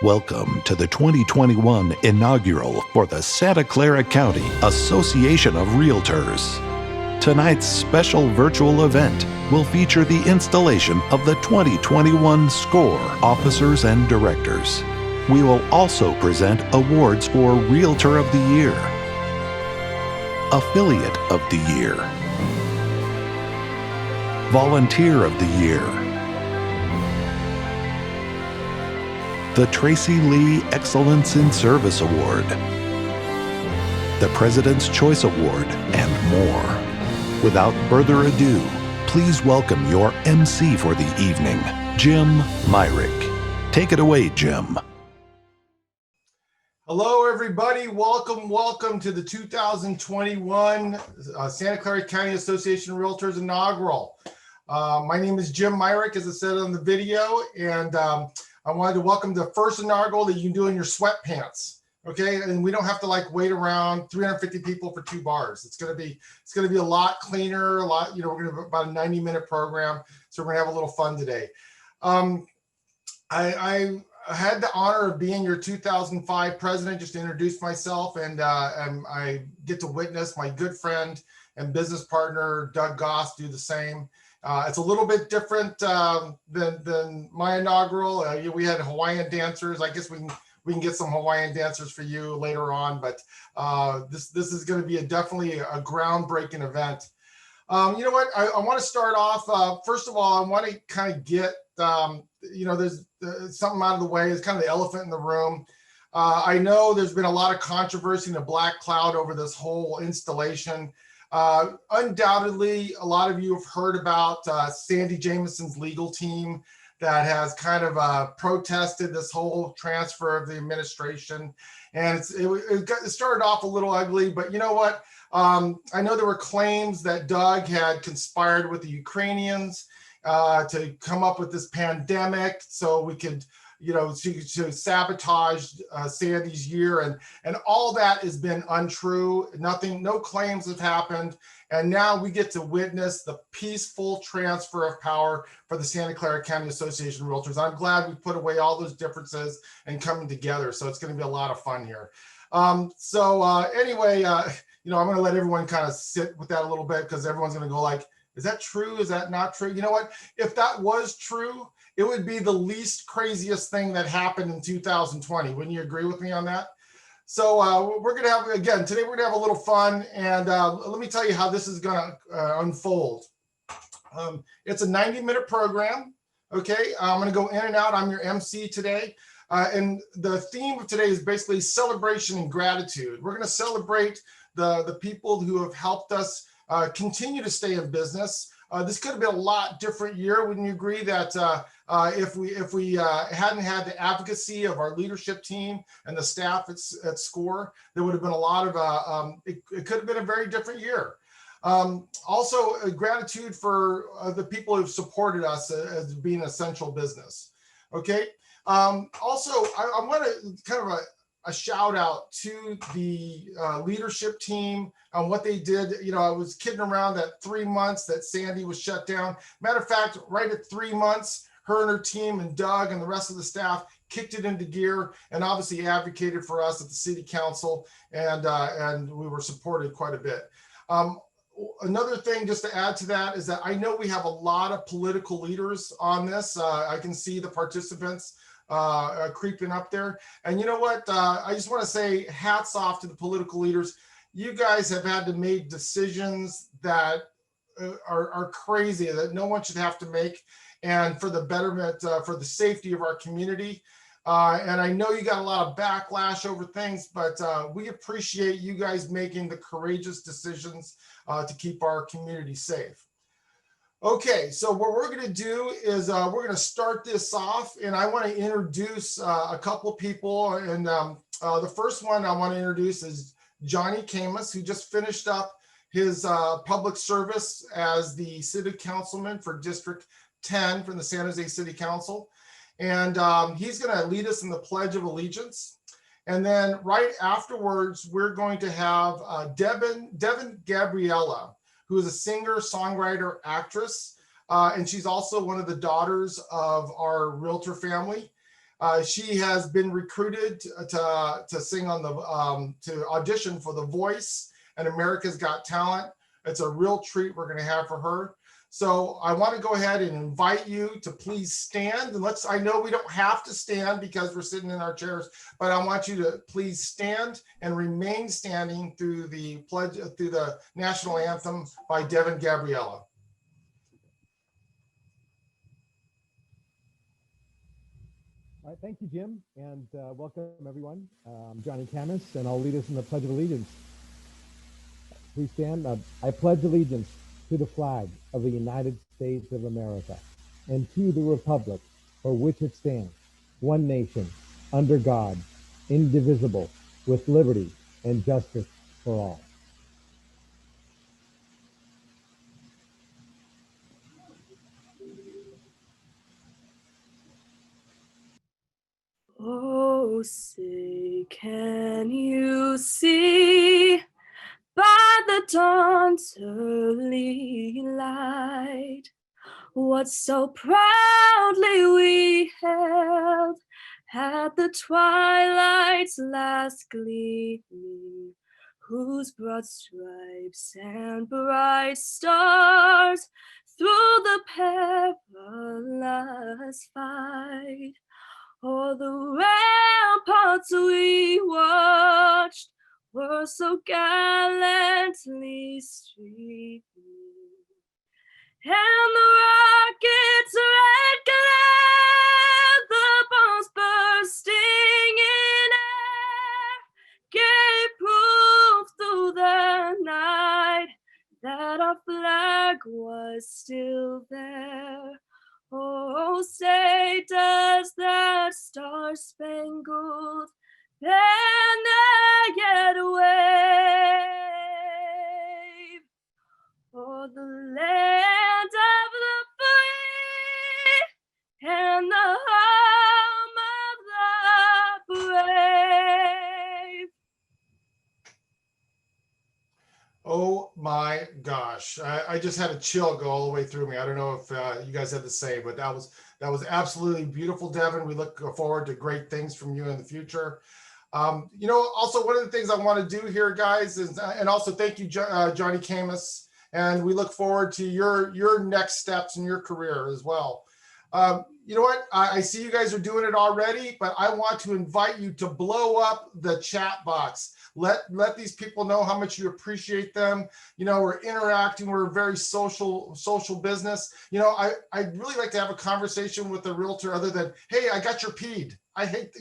Welcome to the 2021 Inaugural for the Santa Clara County Association of Realtors. Tonight's special virtual event will feature the installation of the 2021 SCCAOR officers and directors. We will also present awards for Realtor of the Year, Affiliate of the Year, Volunteer of the Year, the Tracy Lee Excellence in Service Award, the President's Choice Award, and more. Without further ado, please welcome your MC for the evening, Jim Myrick. Take it away, Jim. Hello, everybody. Welcome to the 2021 Santa Clara County Association of Realtors Inaugural. My name is Jim Myrick, as I said on the video, and I wanted to welcome the first inaugural that you can do in your sweatpants. Okay, and we don't have to wait around 350 people for 2 bars. It's gonna be a lot cleaner, we're gonna have about a 90-minute program, so we're gonna have a little fun today. I had the honor of being your 2005 president, just to introduce myself, and I get to witness my good friend and business partner Doug Goss do the same. It's a little bit different than my inaugural. We had Hawaiian dancers. I guess we can get some Hawaiian dancers for you later on, but this is going to be definitely a groundbreaking event. You know what? I want to start off. First of all, I want to kind of get there's something out of the way. It's kind of the elephant in the room. I know there's been a lot of controversy and a black cloud over this whole installation. Undoubtedly, a lot of you have heard about Sandy Jameson's legal team that has kind of protested this whole transfer of the administration. And it started off a little ugly, but you know what? I know there were claims that Doug had conspired with the Ukrainians to come up with this pandemic so we could to sabotage Sandy's year, and all that has been untrue. No claims have happened, and now we get to witness the peaceful transfer of power for the Santa Clara County Association of Realtors. I'm glad we put away all those differences and coming together, so it's going to be a lot of fun here. Anyway, I'm going to let everyone kind of sit with that a little bit, because everyone's going to go like, is that true? Is that not true? You know what? If that was true, it would be the least craziest thing that happened in 2020. Wouldn't you agree with me on that? So we're going to have, again, today we're going to have a little fun. And let me tell you how this is going to unfold. It's a 90-minute program. Okay, I'm going to go in and out. I'm your MC today. And the theme of today is basically celebration and gratitude. We're going to celebrate the people who have helped us continue to stay in business. This could have been a lot different year. Wouldn't you agree that if we hadn't had the advocacy of our leadership team and the staff at SCCAOR, there would have been a lot of, it could have been a very different year. Also, gratitude for the people who've supported us as being an essential business. Okay. Also, I want to kind of a shout out to the leadership team on what they did. I was kidding around that 3 months that Sandy was shut down. Matter of fact, right at 3 months, her and her team and Doug and the rest of the staff kicked it into gear and obviously advocated for us at the city council, and we were supported quite a bit. Another thing just to add to that is that I know we have a lot of political leaders on this. I can see the participants creeping up there. And you know what? I just want to say hats off to the political leaders. You guys have had to make decisions that are crazy, that no one should have to make, and for the betterment, for the safety of our community. And I know you got a lot of backlash over things, but we appreciate you guys making the courageous decisions to keep our community safe. Okay, so what we're going to do is we're going to start this off, and I want to introduce a couple of people. And the first one I want to introduce is Johnny Camus, who just finished up his public service as the city councilman for District 10 from the San Jose City Council. And he's going to lead us in the Pledge of Allegiance. And then right afterwards, we're going to have Devin Gabriella, who is a singer, songwriter, actress, and she's also one of the daughters of our realtor family. She has been recruited to sing on to audition for The Voice and America's Got Talent. It's a real treat we're going to have for her. So I want to go ahead and invite you to please stand. And I know we don't have to stand because we're sitting in our chairs, but I want you to please stand and remain standing through the national anthem by Devin Gabriella. All right, thank you, Jim, and welcome everyone. I'm Johnny Camus, and I'll lead us in the Pledge of Allegiance. Please stand. I pledge allegiance to the flag of the United States of America and to the republic for which it stands, one nation, under God, indivisible, with liberty and justice for all. Oh, say, can you see by the dawn's early light what so proudly we held at the twilight's last gleaming, whose broad stripes and bright stars through the perilous fight o'er the ramparts we watched were so gallantly streaming, and the rocket's red glare, the bombs bursting in air, gave proof through the night that our flag was still there. Oh, say, does that star-spangled banner yet wave o'er the land of the free and the home of the brave? Oh my gosh, I just had a chill go all the way through me. I don't know if you guys had the same, but that was absolutely beautiful, Devin. We look forward to great things from you in the future. Also one of the things I want to do here, guys, is, and also thank you, Johnny Camus, and we look forward to your next steps in your career as well. You know what? I see you guys are doing it already, but I want to invite you to blow up the chat box. Let these people know how much you appreciate them. You know, we're interacting. We're a very social business. You know, I'd really like to have a conversation with a realtor other than, hey, I got your peed.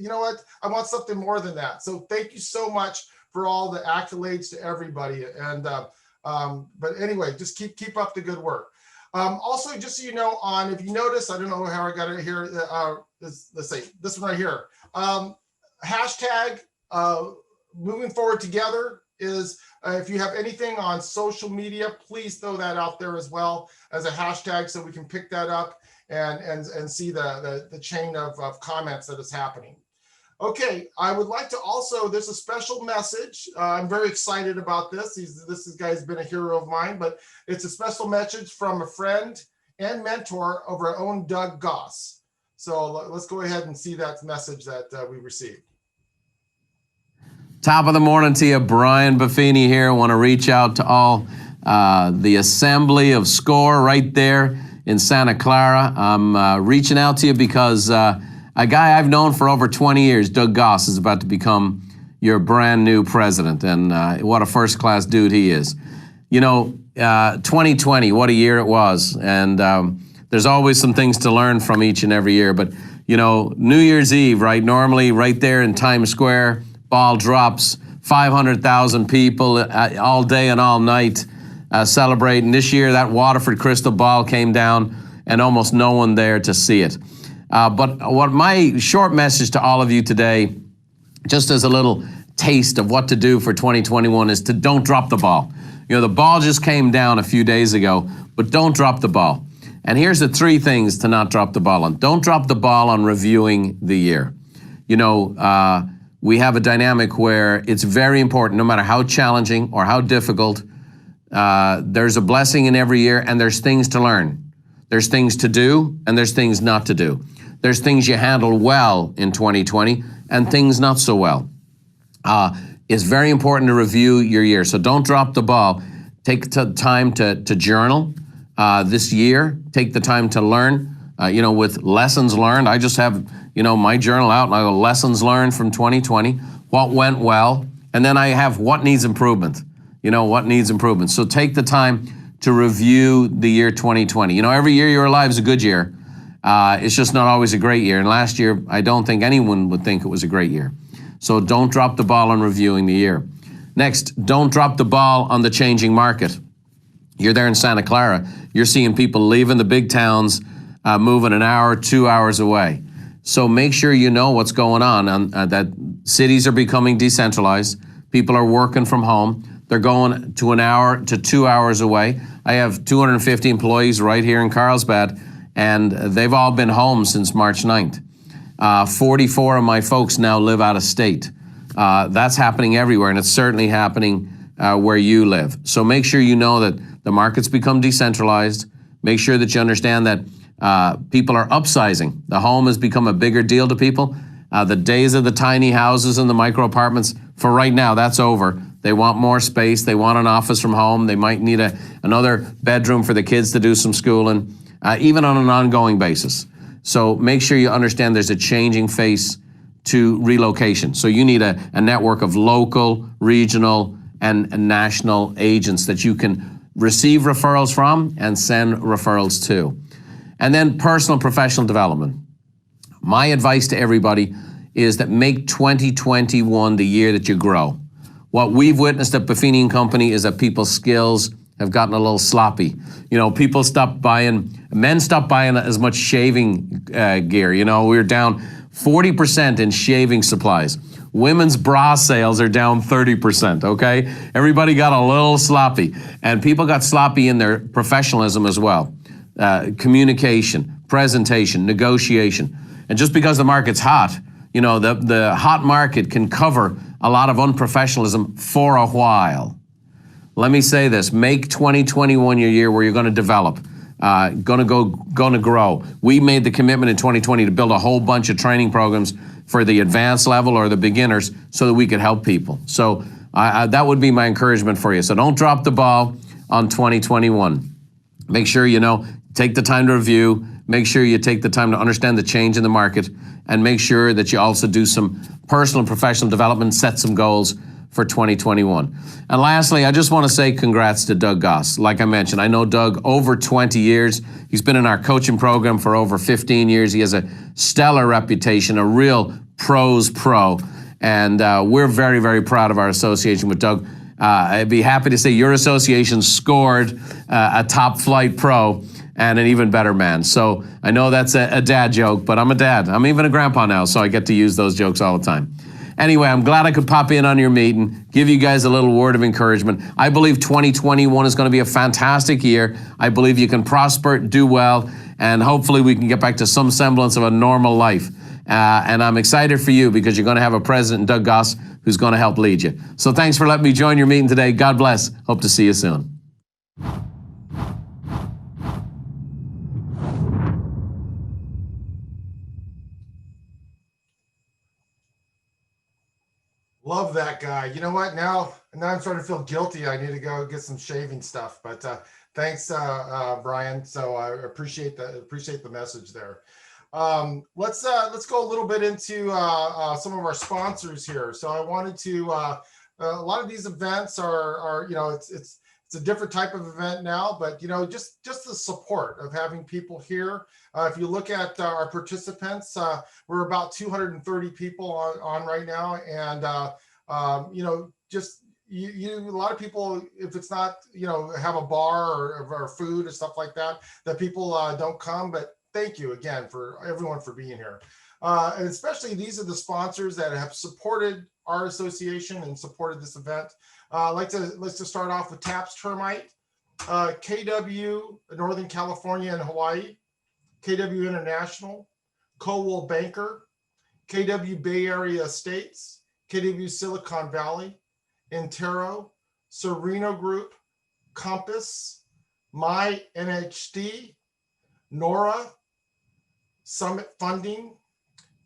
You know what? I want something more than that. So thank you so much for all the accolades to everybody. And but anyway, just keep up the good work. Also, just so you know, if you notice, I don't know how I got it here. Let's say this one right here. Hashtag moving forward together is if you have anything on social media, please throw that out there as well as a hashtag so we can pick that up and see the chain of comments that is happening. Okay, I would like to also, there's a special message. I'm very excited about this. This guy's been a hero of mine, but it's a special message from a friend and mentor of our own Doug Goss. So let's go ahead and see that message that we received. Top of the morning to you, Brian Buffini here. I want to reach out to all the assembly of SCCAOR right there in Santa Clara. I'm reaching out to you because a guy I've known for over 20 years, Doug Goss, is about to become your brand new president. And what a first-class dude he is. You know, 2020, what a year it was. And there's always some things to learn from each and every year. But, you know, New Year's Eve, right? Normally right there in Times Square, ball drops, 500,000 people all day and all night celebrating. This year, that Waterford crystal ball came down and almost no one there to see it. But what my short message to all of you today, just as a little taste of what to do for 2021, is to don't drop the ball. You know, the ball just came down a few days ago, but don't drop the ball. And here's the 3 things to not drop the ball on. Don't drop the ball on reviewing the year. You know, we have a dynamic where it's very important, no matter how challenging or how difficult, there's a blessing in every year and there's things to learn. There's things to do and there's things not to do. there's things you handled well in 2020 and things not so well. It's very important to review your year. So don't drop the ball. Take time to journal this year. Take the time to learn, with lessons learned. I just have, my journal out and I go lessons learned from 2020, what went well, and then I have what needs improvement. What needs improvement. So take the time to review the year 2020. Every year you're alive is a good year. It's just not always a great year. And last year, I don't think anyone would think it was a great year. So don't drop the ball on reviewing the year. Next, don't drop the ball on the changing market. You're there in Santa Clara. You're seeing people leaving the big towns, moving an hour, 2 hours away. So make sure you know what's going on, that cities are becoming decentralized. People are working from home. They're going to an hour to 2 hours away. I have 250 employees right here in Carlsbad, and they've all been home since March 9th. 44 of my folks now live out of state. That's happening everywhere, and it's certainly happening where you live. So make sure you know that the market's become decentralized. Make sure that you understand that people are upsizing. The home has become a bigger deal to people. The days of the tiny houses and the micro apartments, for right now, that's over. They want more space. They want an office from home. They might need another bedroom for the kids to do some schooling, even on an ongoing basis. So make sure you understand there's a changing face to relocation. So you need a network of local, regional, and national agents that you can receive referrals from and send referrals to. And then personal professional development. My advice to everybody is that make 2021 the year that you grow. What we've witnessed at Buffini & Company is that people's skills have gotten a little sloppy. Men stopped buying as much shaving gear. We're down 40% in shaving supplies. Women's bra sales are down 30%, okay? Everybody got a little sloppy. And people got sloppy in their professionalism as well. Communication, presentation, negotiation. And just because the market's hot, the hot market can cover a lot of unprofessionalism for a while. Let me say this, make 2021 your year where you're going to develop, going to grow. We made the commitment in 2020 to build a whole bunch of training programs for the advanced level or the beginners so that we could help people. So that would be my encouragement for you. So don't drop the ball on 2021. Make sure take the time to review, make sure you take the time to understand the change in the market, and make sure that you also do some personal and professional development, set some goals for 2021. And lastly, I just want to say congrats to Doug Goss. Like I mentioned, I know Doug over 20 years. He's been in our coaching program for over 15 years. He has a stellar reputation, a real pro's pro. And we're very, very proud of our association with Doug. I'd be happy to say your association scored a top flight pro and an even better man. So I know that's a dad joke, but I'm a dad. I'm even a grandpa now, so I get to use those jokes all the time. Anyway, I'm glad I could pop in on your meeting, give you guys a little word of encouragement. I believe 2021 is going to be a fantastic year. I believe you can prosper, do well, and hopefully we can get back to some semblance of a normal life. And I'm excited for you because you're going to have a president, Doug Goss, who's going to help lead you. So thanks for letting me join your meeting today. God bless. Hope to see you soon. Love that guy. You know what? Now I'm starting to feel guilty. I need to go get some shaving stuff. But thanks, Brian. So I appreciate the message there. Let's go a little bit into some of our sponsors here. So I wanted to. A lot of these events are it's a different type of event now, but just the support of having people here. If you look at our participants, we're about 230 people on right now, and just a lot of people, if it's not have a bar or food or stuff like that people don't come. But thank you again for everyone for being here, and especially these are the sponsors that have supported our association and supported this event. Let's just start off with TAPS Termite, KW Northern California and Hawaii, KW International, Coldwell Banker, KW Bay Area Estates, KW Silicon Valley, Intero, Sereno Group, Compass, My NHD, Nora, Summit Funding,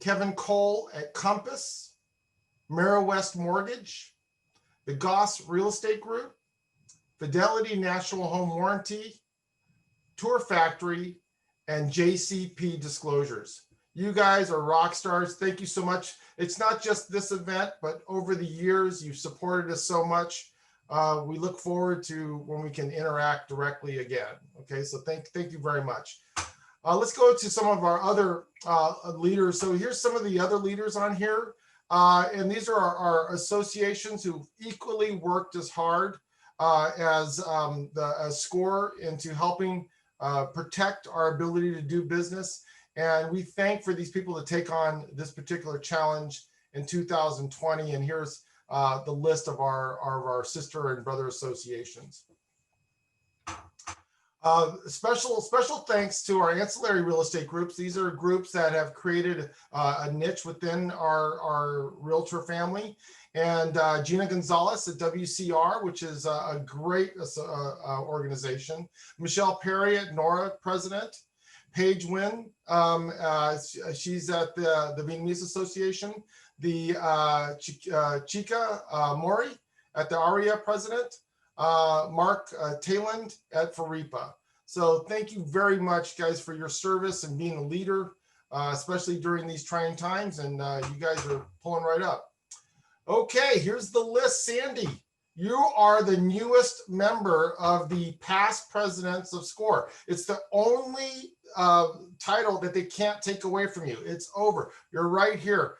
Kevin Cole at Compass, Merrill West Mortgage, the Goss Real Estate Group, Fidelity National Home Warranty, Tour Factory, and JCP Disclosures. You guys are rock stars. Thank you so much. It's not just this event, but over the years, you've supported us so much. We look forward to when we can interact directly again. Okay, so thank you very much. Let's go to some of our other leaders. So here's some of the other leaders on here. And these are our associations who equally worked as hard as SCORE into helping protect our ability to do business. And we thank for these people to take on this particular challenge in 2020. And here's the list of our sister and brother associations. Special thanks to our ancillary real estate groups. These are groups that have created a niche within our realtor family. And Gina Gonzalez at WCR, which is a great organization. Michelle Perry at Nora, president. Paige Nguyen, she's at the Vietnamese Association. The Chica Mori at the ARIA, president. Mark Tayland at FARIPA. So thank you very much, guys, for your service and being a leader, especially during these trying times. And you guys are pulling right up. Okay, here's the list. Sandy, you are the newest member of the past presidents of SCORE. It's the only title that they can't take away from you. It's over. You're right here.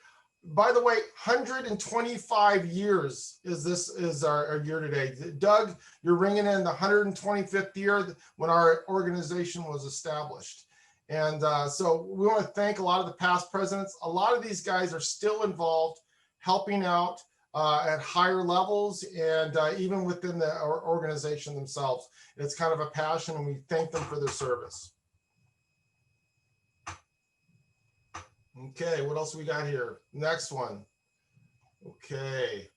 By the way, 125 years is our year today. Doug, you're ringing in the 125th year when our organization was established. And so we want to thank a lot of the past presidents. A lot of these guys are still involved, helping out at higher levels and even within the organization themselves. It's kind of a passion, and we thank them for their service. Okay, what else we got here? Next one. Okay,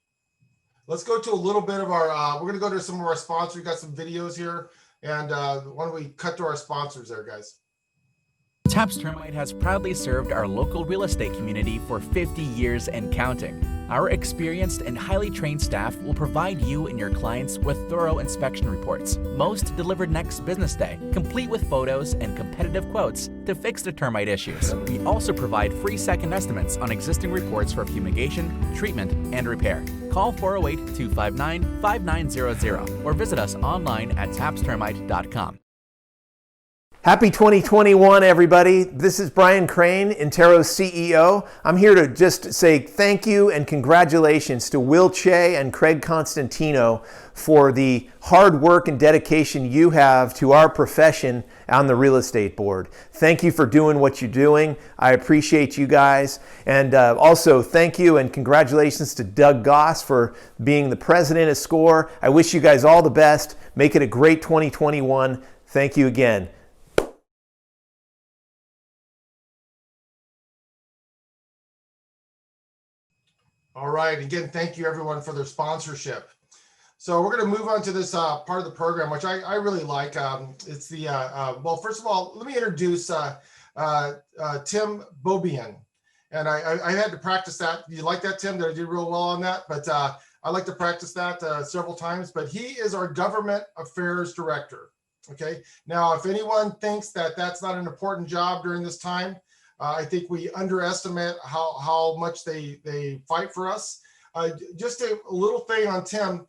let's go to a little bit of our, we're going to go to some of our sponsors. We got some videos here, and why don't we cut to our sponsors there, guys? Taps Termite has proudly served our local real estate community for 50 years and counting. Our experienced and highly trained staff will provide you and your clients with thorough inspection reports, most delivered next business day, complete with photos and competitive quotes to fix the termite issues. We also provide free second estimates on existing reports for fumigation, treatment, and repair. Call 408-259-5900 or visit us online at tapstermite.com. Happy 2021, everybody. This is Brian Crane, Intero's CEO. I'm here to just say thank you and congratulations to Will Che and Craig Constantino for the hard work and dedication you have to our profession on the real estate board. Thank you for doing what you're doing. I appreciate you guys. And also thank you and congratulations to Doug Goss for being the president of SCORE. I wish you guys all the best. Make it a great 2021. Thank you again. All right. Again, thank you everyone for their sponsorship. So we're going to move on to this part of the program, which I really like. It's the, well, first of all, let me introduce Tim Bobian. And I had to practice that. You like that, Tim? That I did real well on that? But I like to practice that several times. But he is our Government Affairs Director. Okay. Now, if anyone thinks that that's not an important job during this time, I think we underestimate how much they fight for us. Just a little thing on Tim.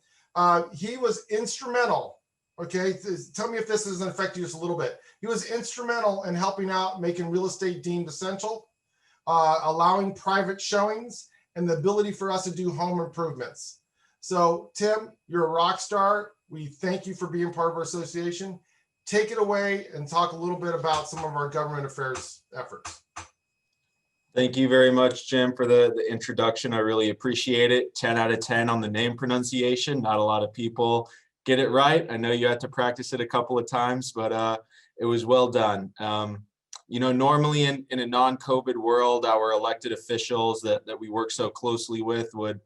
He was instrumental. Okay, tell me if this doesn't affect you just a little bit. He was instrumental in helping out making real estate deemed essential, allowing private showings, and the ability for us to do home improvements. So Tim, you're a rock star. We thank you for being part of our association. Take it away and talk a little bit about some of our government affairs efforts. Thank you very much, Jim, for the introduction. I really appreciate it. 10 out of 10 on the name pronunciation. Not a lot of people get it right. I know you had to practice it a couple of times, but it was well done. You know, normally in a non-COVID world, our elected officials that we work so closely with would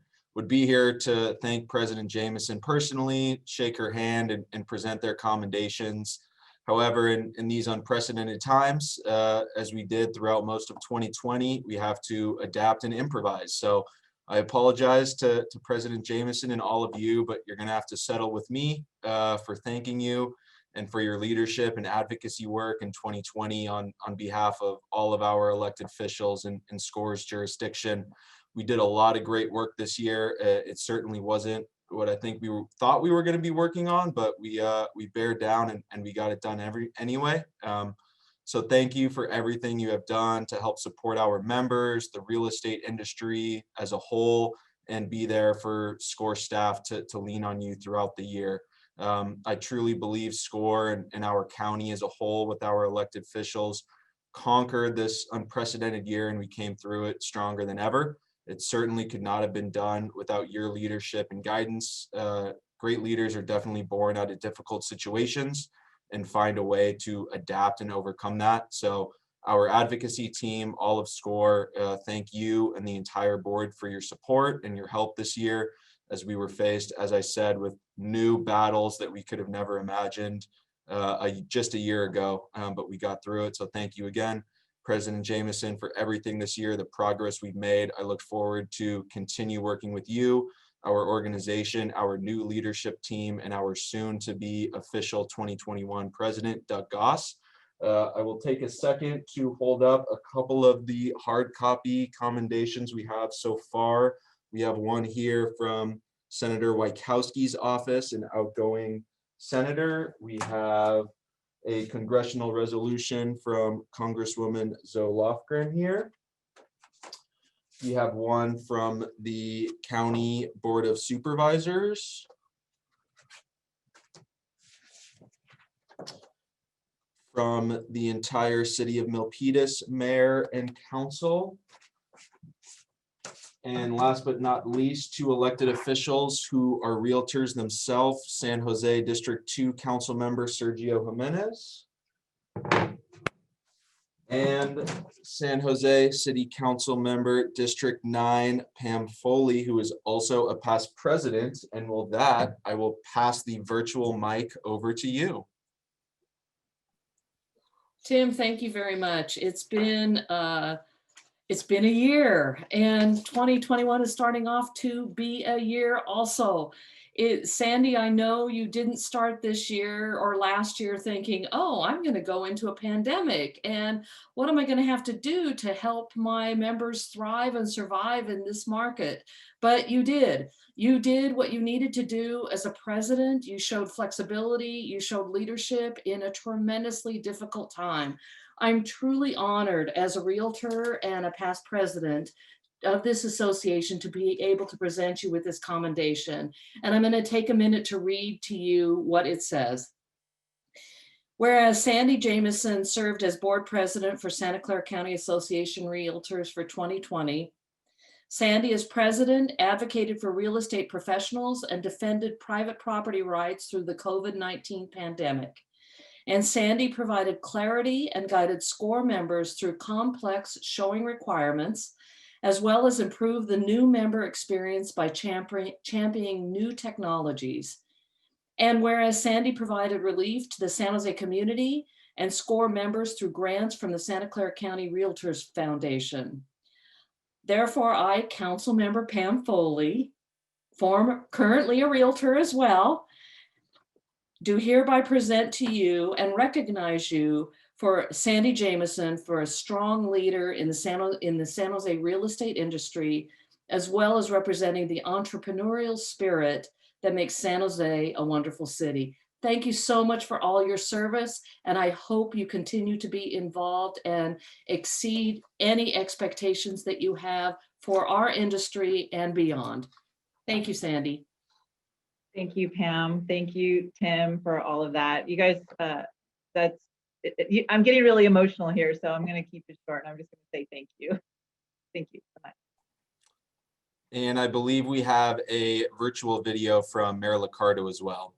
be here to thank President Jameson personally, shake her hand, and present their commendations. However, in these unprecedented times, as we did throughout most of 2020, we have to adapt and improvise. So I apologize to President Jameson and all of you, but you're going to have to settle with me for thanking you and for your leadership and advocacy work in 2020 on behalf of all of our elected officials in SCOR's jurisdiction. We did a lot of great work this year. It certainly wasn't what I think we thought we were going to be working on, but we bared down and we got it done anyway. So thank you for everything you have done to help support our members, the real estate industry as a whole, and be there for SCOR staff to lean on you throughout the year. I truly believe SCOR and our county as a whole with our elected officials conquered this unprecedented year, and we came through it stronger than ever. It certainly could not have been done without your leadership and guidance. Great leaders are definitely born out of difficult situations and find a way to adapt and overcome that. So our advocacy team, all of SCOR, thank you and the entire board for your support and your help this year as we were faced, as I said, with new battles that we could have never imagined just a year ago, but we got through it. So thank you again, President Jameson, for everything this year, the progress we've made. I look forward to continue working with you, our organization, our new leadership team, and our soon to be official 2021 President, Doug Goss. I will take a second to hold up a couple of the hard copy commendations we have so far. We have one here from Senator Wachowski's office, an outgoing senator. We have a congressional resolution from Congresswoman Zoe Lofgren here. We have one from the County Board of Supervisors. From the entire city of Milpitas, Mayor and Council. And last but not least, two elected officials who are realtors themselves, San Jose District 2 Council Member Sergio Jimenez and San Jose City Council Member District 9 Pam Foley, who is also a past president. And with that, I will pass the virtual mic over to you. Tim, thank you very much. It's been a year, and 2021 is starting off to be a year also. Sandy, I know you didn't start this year or last year thinking, oh, I'm going to go into a pandemic, and what am I going to have to do to help my members thrive and survive in this market? But you did. You did what you needed to do as a president. You showed flexibility. You showed leadership in a tremendously difficult time. I'm truly honored as a realtor and a past president of this association to be able to present you with this commendation. And I'm going to take a minute to read to you what it says. Whereas Sandy Jameson served as board president for Santa Clara County Association Realtors for 2020, Sandy as president advocated for real estate professionals and defended private property rights through the COVID-19 pandemic. And Sandy provided clarity and guided SCOR members through complex showing requirements, as well as improve the new member experience by championing new technologies. And whereas Sandy provided relief to the San Jose community and SCOR members through grants from the Santa Clara County Realtors Foundation. Therefore, I, Council Member Pam Foley, currently a realtor as well, do hereby present to you and recognize you for Sandy Jameson for a strong leader in the San Jose real estate industry, as well as representing the entrepreneurial spirit that makes San Jose a wonderful city. Thank you so much for all your service, and I hope you continue to be involved and exceed any expectations that you have for our industry and beyond. Thank you, Sandy. Thank you, Pam. Thank you, Tim, for all of that. You guys, I'm getting really emotional here, so I'm going to keep it short. I'm just going to say thank you. Thank you so much. And I believe we have a virtual video from Mayor Liccardo as well.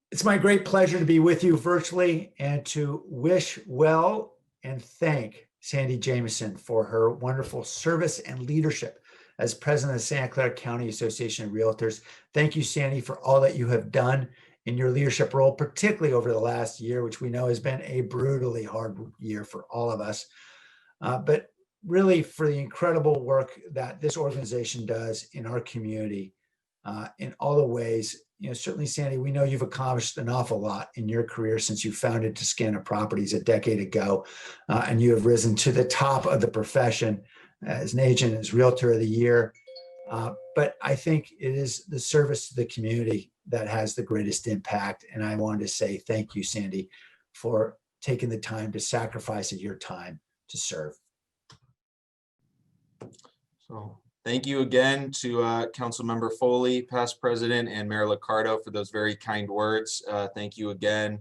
It's my great pleasure to be with you virtually and to wish well and thank Sandy Jameson for her wonderful service and leadership as president of the Santa Clara County Association of Realtors. Thank you, Sandy, for all that you have done in your leadership role, particularly over the last year, which we know has been a brutally hard year for all of us. But really for the incredible work that this organization does in our community, in all the ways. Certainly, Sandy, we know you've accomplished an awful lot in your career since you founded Toscana Properties a decade ago, and you have risen to the top of the profession as an agent, as Realtor of the Year. But I think it is the service to the community that has the greatest impact. And I wanted to say thank you, Sandy, for taking the time to sacrifice of your time to serve. So thank you again to Councilmember Foley, past president, and Mayor Liccardo for those very kind words. Thank you again,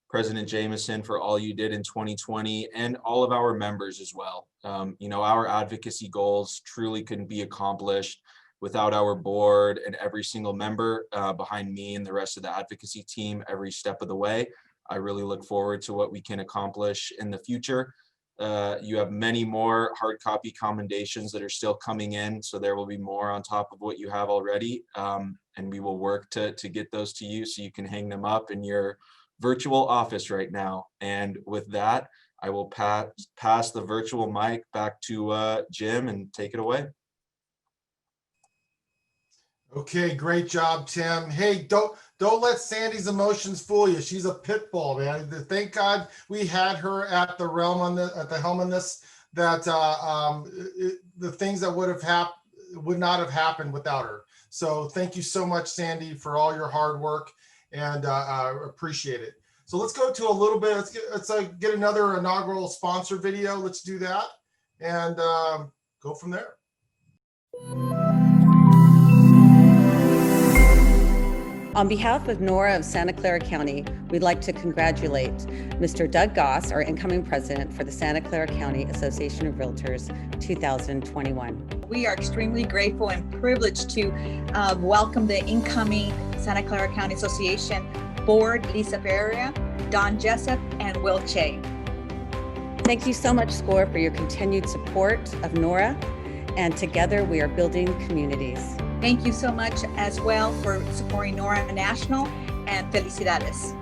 President Jameson, for all you did in 2020, and all of our members as well. Our advocacy goals truly couldn't be accomplished without our board and every single member behind me and the rest of the advocacy team every step of the way. I really look forward to what we can accomplish in the future. You have many more hard copy commendations that are still coming in, so there will be more on top of what you have already, and we will work to get those to you so you can hang them up in your virtual office right now. And with that, I will pass the virtual mic back to Jim and take it away. Okay, great job, Tim. Hey, don't let Sandy's emotions fool you. She's a pit bull, man. Thank God we had her at the helm on this. That the things that would not have happened without her. So thank you so much, Sandy, for all your hard work, and appreciate it. So let's go to a little bit. Let's get another inaugural sponsor video. Let's do that and go from there. On behalf of Nora of Santa Clara County, we'd like to congratulate Mr. Doug Goss, our incoming president for the Santa Clara County Association of Realtors 2021. We are extremely grateful and privileged to welcome the incoming Santa Clara County Association Board, Lisa Pereira, Don Jessup, and Will Che. Thank you so much, SCCAOR, for your continued support of Nora, and together we are building communities. Thank you so much as well for supporting Nora National, and felicidades.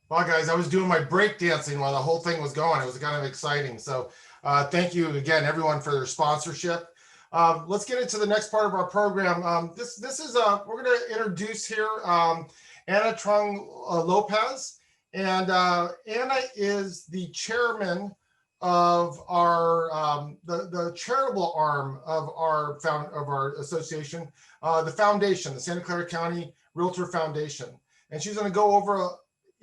Wow, guys, I was doing my break dancing while the whole thing was going. It was kind of exciting. So thank you again, everyone, for their sponsorship. Let's get into the next part of our program. This is we're going to introduce here Anna Trung Lopez, and Anna is the chairman of our the charitable arm of our association, the foundation, the Santa Clara County Realtor Foundation, and she's going to go over.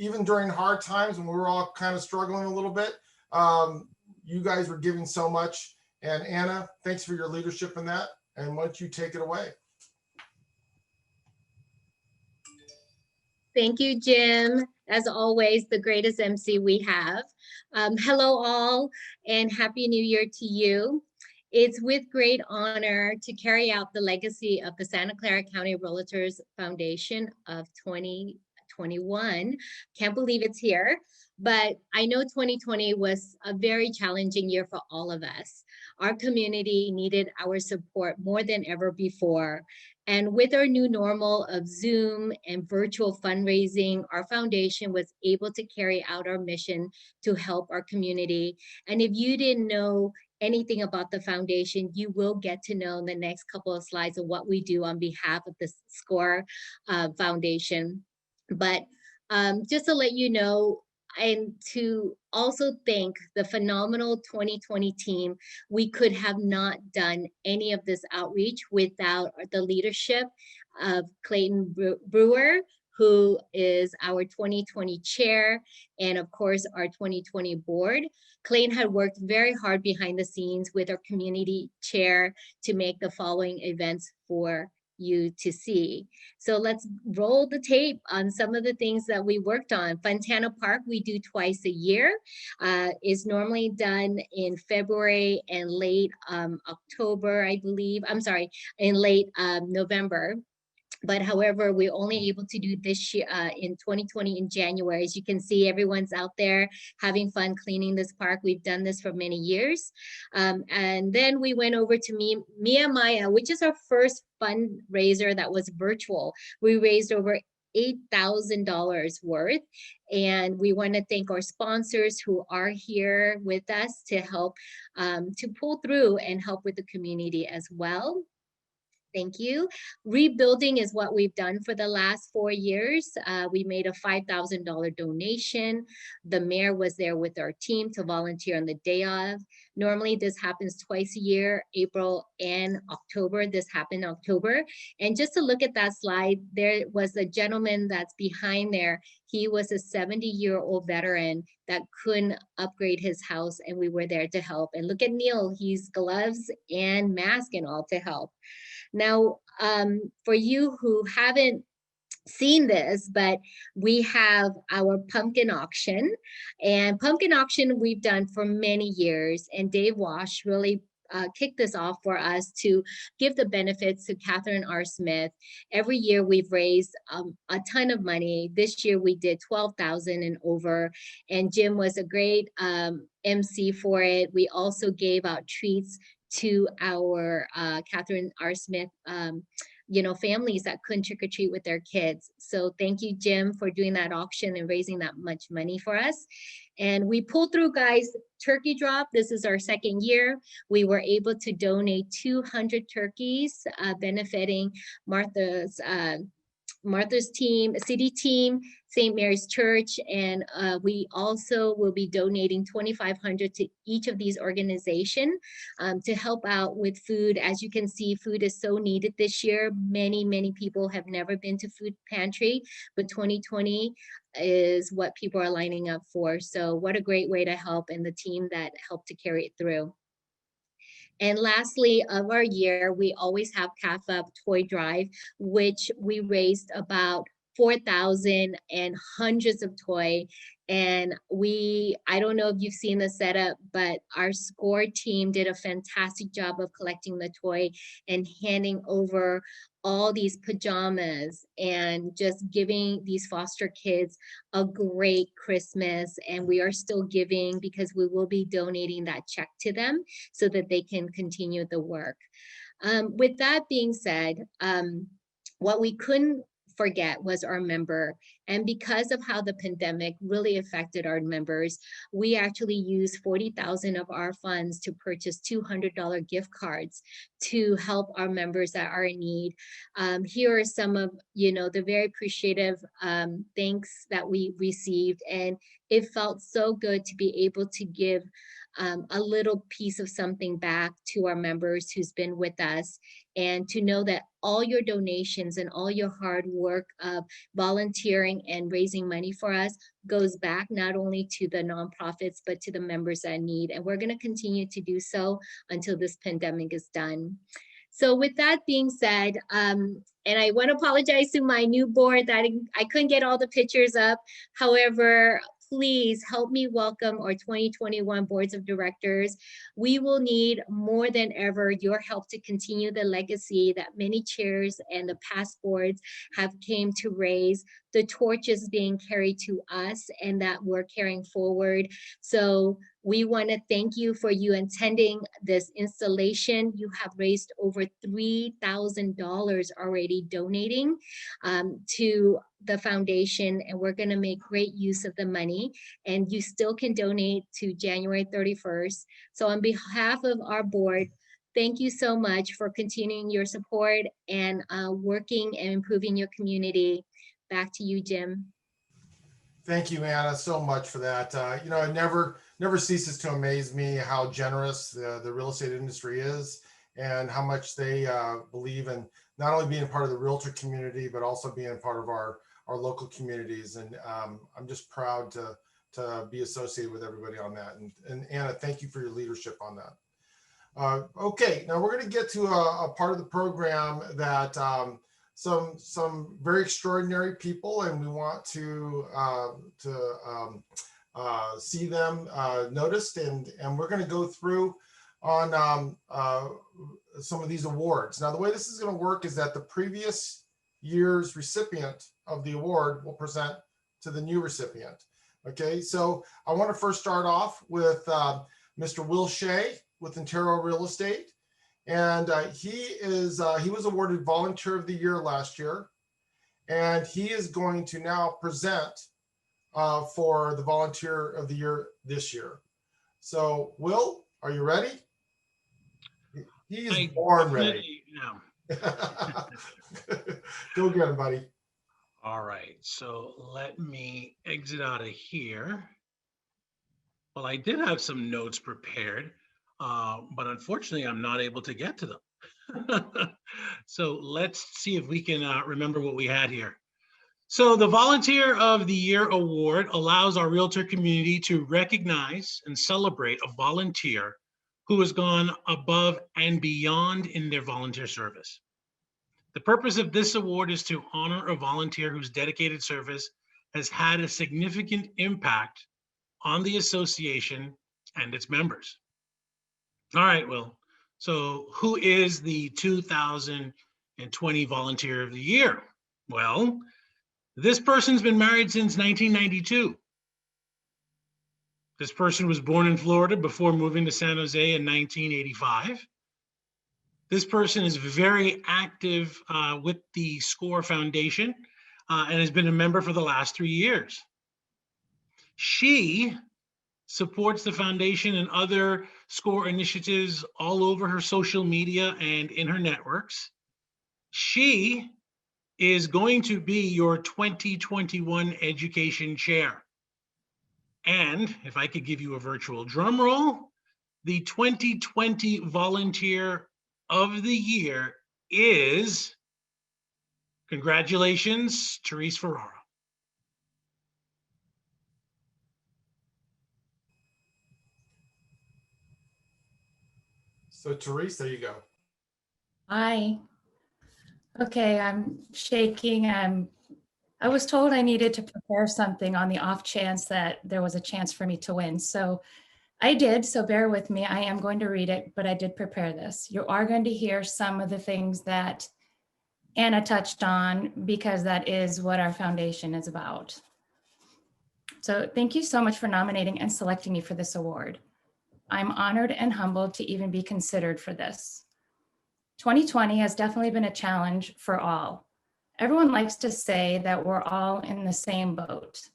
Even during hard times when we were all kind of struggling a little bit, you guys were giving so much. And Anna, thanks for your leadership in that. And why don't you take it away? Thank you, Jim. As always, the greatest MC we have. Hello all, and Happy New Year to you. It's with great honor to carry out the legacy of the Santa Clara County Realtors Foundation of 2021. Can't believe it's here, but I know 2020 was a very challenging year for all of us. Our community needed our support more than ever before. And with our new normal of Zoom and virtual fundraising, our foundation was able to carry out our mission to help our community. And if you didn't know anything about the foundation, you will get to know in the next couple of slides of what we do on behalf of the SCCAOR Foundation. But just to let you know, and to also thank the phenomenal 2020 team, we could have not done any of this outreach without the leadership of Clayton Brewer, who is our 2020 chair, and of course, our 2020 board. Clayton had worked very hard behind the scenes with our community chair to make the following events for you to see. So let's roll the tape on some of the things that we worked on. Fontana Park, we do twice a year. Is normally done in February and late October, I believe. I'm sorry, in late November. But however, we're only able to do this year in 2020 in January. As you can see, everyone's out there having fun cleaning this park. We've done this for many years. And then we went over to Mia Maya, which is our first fundraiser that was virtual. We raised over $8,000 worth. And we want to thank our sponsors who are here with us to help to pull through and help with the community as well. Thank you. Rebuilding is what we've done for the last 4 years. We made a $5,000 donation. The mayor was there with our team to volunteer on the day of. Normally this happens twice a year, April and October. This happened in October. And just to look at that slide, there was a gentleman that's behind there. He was a 70-year-old veteran that couldn't upgrade his house, and we were there to help. And look at Neil, he's gloves and mask and all to help. Now, for you who haven't seen this, but we have our pumpkin auction, and pumpkin auction we've done for many years, and Dave Wash really kicked this off for us to give the benefits to Catherine R. Smith. Every year we've raised a ton of money. This year we did 12,000 and over, and Jim was a great MC for it. We also gave out treats to our Catherine R. Smith families that couldn't trick or treat with their kids. So thank you, Jim, for doing that auction and raising that much money for us. And we pulled through, guys, turkey drop. This is our second year. We were able to donate 200 turkeys, benefiting Martha's team, city team, St. Mary's Church, and we also will be donating $2,500 to each of these organizations to help out with food. As you can see, food is so needed this year. Many people have never been to food pantry, but 2020 is what people are lining up for. So what a great way to help, and the team that helped to carry it through. And lastly, of our year, we always have Calf Up Toy Drive, which we raised about 4,000 and hundreds of toy. And I don't know if you've seen the setup, but our SCCAOR team did a fantastic job of collecting the toy and handing over all these pajamas and just giving these foster kids a great Christmas. And we are still giving because we will be donating that check to them so that they can continue the work. With that being said, what we couldn't forget was our member. And because of how the pandemic really affected our members, we actually used 40,000 of our funds to purchase $200 gift cards to help our members that are in need. Here are some of the very appreciative thanks that we received, and it felt so good to be able to give a little piece of something back to our members who's been with us, and to know that all your donations and all your hard work of volunteering and raising money for us goes back not only to the nonprofits, but to the members that need. And we're going to continue to do so until this pandemic is done. So with that being said, and I want to apologize to my new board that I couldn't get all the pictures up. However, please help me welcome our 2021 boards of directors. We will need more than ever your help to continue the legacy that many chairs and the past boards have came to raise. The torch is being carried to us and that we're carrying forward. So we want to thank you for you attending this installation. You have raised over $3,000 already donating to the foundation, and we're going to make great use of the money. And you still can donate to January 31st. So on behalf of our board, thank you so much for continuing your support and working and improving your community. Back to you, Jim. Thank you, Anna, so much for that. It never ceases to amaze me how generous the real estate industry is and how much they believe in not only being part of the realtor community, but also being part of our our local communities. And I'm just proud to be associated with everybody on that. And Anna, thank you for your leadership on that. Okay, now we're going to get to a part of the program that some very extraordinary people, and we want to see them noticed, and we're going to go through on some of these awards. Now, the way this is going to work is that the previous year's recipient of the award will present to the new recipient. Okay, so I want to first start off with Mr. Will Shea with Inaugural Real Estate. And he was awarded Volunteer of the Year last year. And he is going to now present for the Volunteer of the Year this year. So, Will, are you ready? He is born ready. Go get him, buddy. All right, so let me exit out of here. Well, I did have some notes prepared, but unfortunately, I'm not able to get to them. So let's see if we can remember what we had here. So the Volunteer of the Year Award allows our realtor community to recognize and celebrate a volunteer who has gone above and beyond in their volunteer service. The purpose of this award is to honor a volunteer whose dedicated service has had a significant impact on the association and its members. All right, Will. So who is the 2020 Volunteer of the Year? Well, this person's been married since 1992. This person was born in Florida before moving to San Jose in 1985. This person is very active with the SCCAOR Foundation and has been a member for the last 3 years. She supports the foundation and other SCCAOR initiatives all over her social media and in her networks. She is going to be your 2021 Education Chair. And if I could give you a virtual drum roll, the 2020 Volunteer of the Year is, congratulations, Therese Ferrara. So Therese, there you go. Hi. Okay, I'm shaking. I was told I needed to prepare something on the off chance that there was a chance for me to win. So I did, so bear with me. I am going to read it, but I did prepare this. You are going to hear some of the things that Anna touched on because that is what our foundation is about. So thank you so much for nominating and selecting me for this award. I'm honored and humbled to even be considered for this. 2020 has definitely been a challenge for all. Everyone likes to say that we're all in the same boat.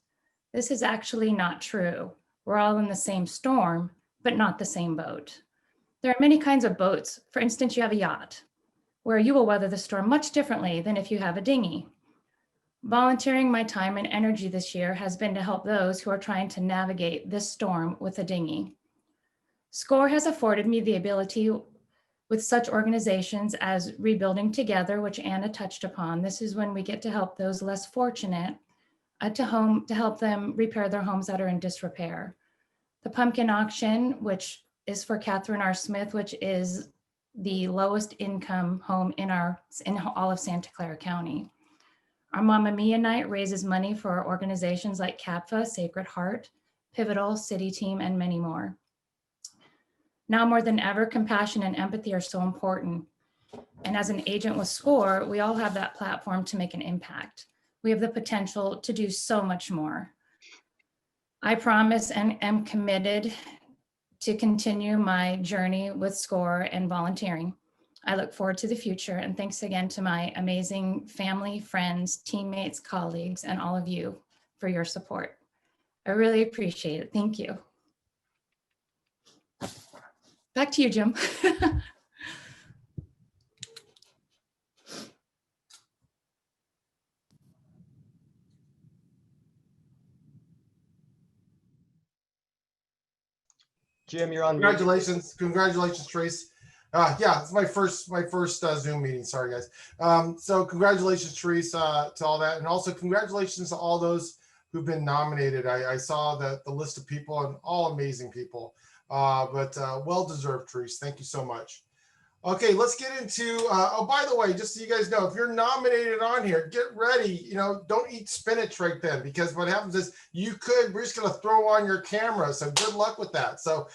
This is actually not true. We're all in the same storm, but not the same boat. There are many kinds of boats. For instance, you have a yacht, where you will weather the storm much differently than if you have a dinghy. Volunteering my time and energy this year has been to help those who are trying to navigate this storm with a dinghy. SCCAOR has afforded me the ability with such organizations as Rebuilding Together, which Anna touched upon. This is when we get to help those less fortunate to help them repair their homes that are in disrepair. The Pumpkin Auction, which is for Catherine R. Smith, which is the lowest income home in all of Santa Clara County. Our Mamma Mia Night raises money for organizations like CAPFA, Sacred Heart, Pivotal, City Team, and many more. Now more than ever, compassion and empathy are so important. And as an agent with SCCAOR, we all have that platform to make an impact. We have the potential to do so much more. I promise and am committed to continue my journey with SCCAOR and volunteering. I look forward to the future, and thanks again to my amazing family, friends, teammates, colleagues, and all of you for your support. I really appreciate it. Thank you. Back to you, Jim. Jim, you're on. Congratulations, Therese. Yeah, it's my first Zoom meeting. Sorry, guys. So congratulations, Teresa, to all that, and also congratulations to all those who've been nominated. I saw the list of people, and all amazing people, but well deserved, Teresa. Thank you so much. Okay, let's get into. Oh, by the way, just so you guys know, if you're nominated on here, get ready. You know, don't eat spinach right then, because what happens is we're just going to throw on your camera. So good luck with that. So,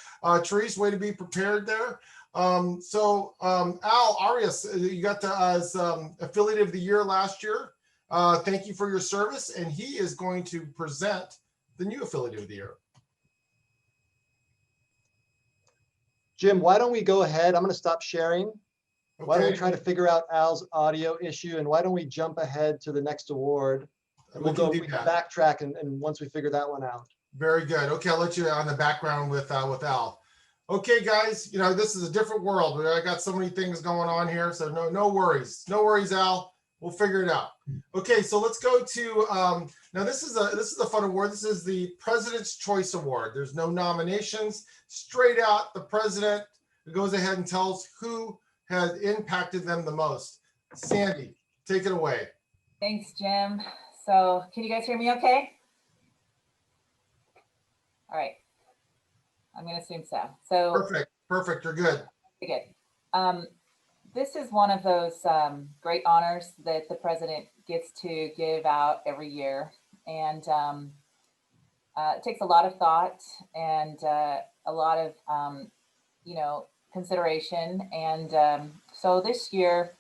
Teresa, way to be prepared there. Al Arias, you got as affiliate of the year last year. Thank you for your service, and he is going to present the new affiliate of the year. Jim, why don't we go ahead? I'm going to stop sharing. Okay. Why don't we try to figure out Al's audio issue, and why don't we jump ahead to the next award? And we can backtrack and once we figure that one out. Very good. Okay, I'll let you on the background with Al. Okay, guys, you know, this is a different world. I got so many things going on here, so no worries. No worries, Al. We'll figure it out. Okay, so let's go to now. This is a fun award. This is the President's Choice Award. There's no nominations. Straight out, the president goes ahead and tells who has impacted them the most. Sandy, take it away. Thanks, Jim. So can you guys hear me okay? All right. I'm going to assume so. Perfect. You're good. Good. This is one of those great honors that the president gets to give out every year. And it takes a lot of thought and a lot of, consideration. And so this year,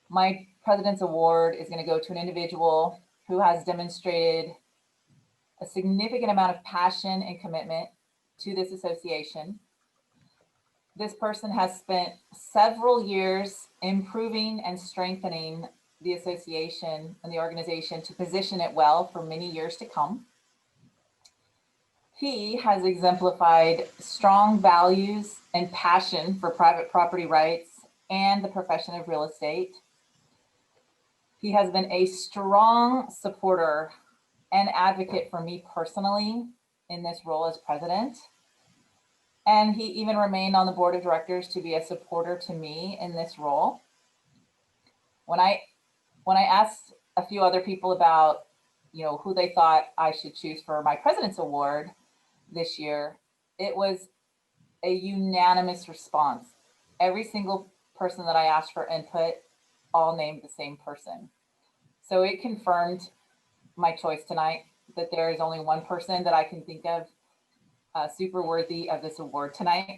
my President's Award is going to go to an individual who has demonstrated a significant amount of passion and commitment to this association. This person has spent several years improving and strengthening the association and the organization to position it well for many years to come. He has exemplified strong values and passion for private property rights and the profession of real estate. He has been a strong supporter and advocate for me personally in this role as president. And he even remained on the board of directors to be a supporter to me in this role. When I asked a few other people about, who they thought I should choose for my President's Award this year, it was a unanimous response. Every single person that I asked for input all named the same person. So it confirmed my choice tonight, that there is only one person that I can think of super worthy of this award tonight.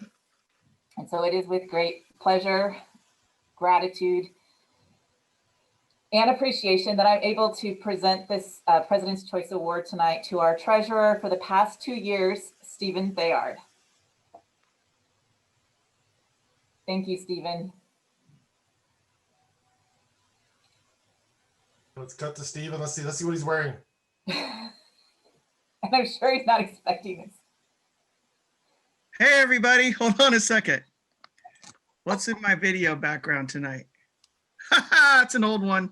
And so it is with great pleasure, gratitude, and appreciation that I'm able to present this President's Choice Award tonight to our treasurer for the past 2 years, Stephen Thayard. Thank you, Stephen. Let's cut to Stephen. Let's see what he's wearing. And I'm sure he's not expecting this. Hey, everybody, hold on a second. What's in my video background tonight? It's an old one.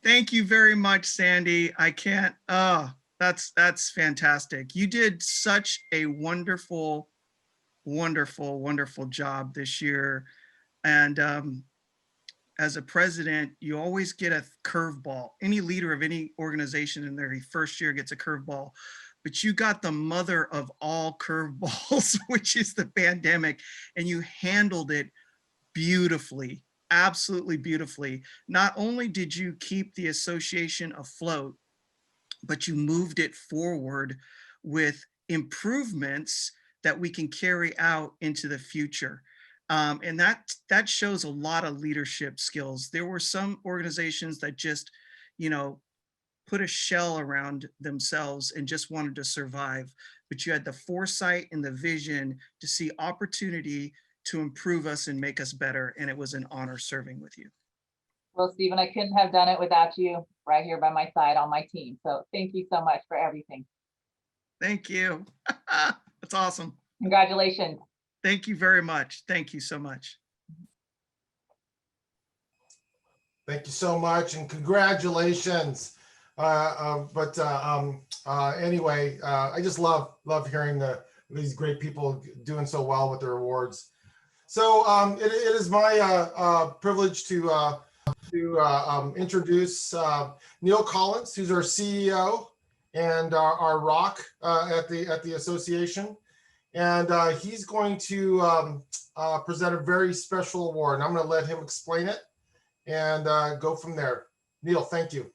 Thank you very much, Sandy. I can't, that's fantastic. You did such a wonderful job this year. And as a president, you always get a curveball. Any leader of any organization in their first year gets a curveball. But you got the mother of all curveballs, which is the pandemic, and you handled it beautifully, absolutely beautifully. Not only did you keep the association afloat, but you moved it forward with improvements that we can carry out into the future. And that shows a lot of leadership skills. There were some organizations that just, put a shell around themselves and just wanted to survive, but you had the foresight and the vision to see opportunity to improve us and make us better. And it was an honor serving with you. Well, Stephen, I couldn't have done it without you right here by my side on my team. So thank you so much for everything. Thank you. That's awesome. Congratulations. Thank you very much. Thank you so much. Thank you so much, and congratulations. Anyway, I just love hearing the these great people doing so well with their awards. So it is my privilege to introduce Neil Collins, who's our CEO and our rock at the association. And he's going to present a very special award. And I'm going to let him explain it and go from there. Neil, thank you.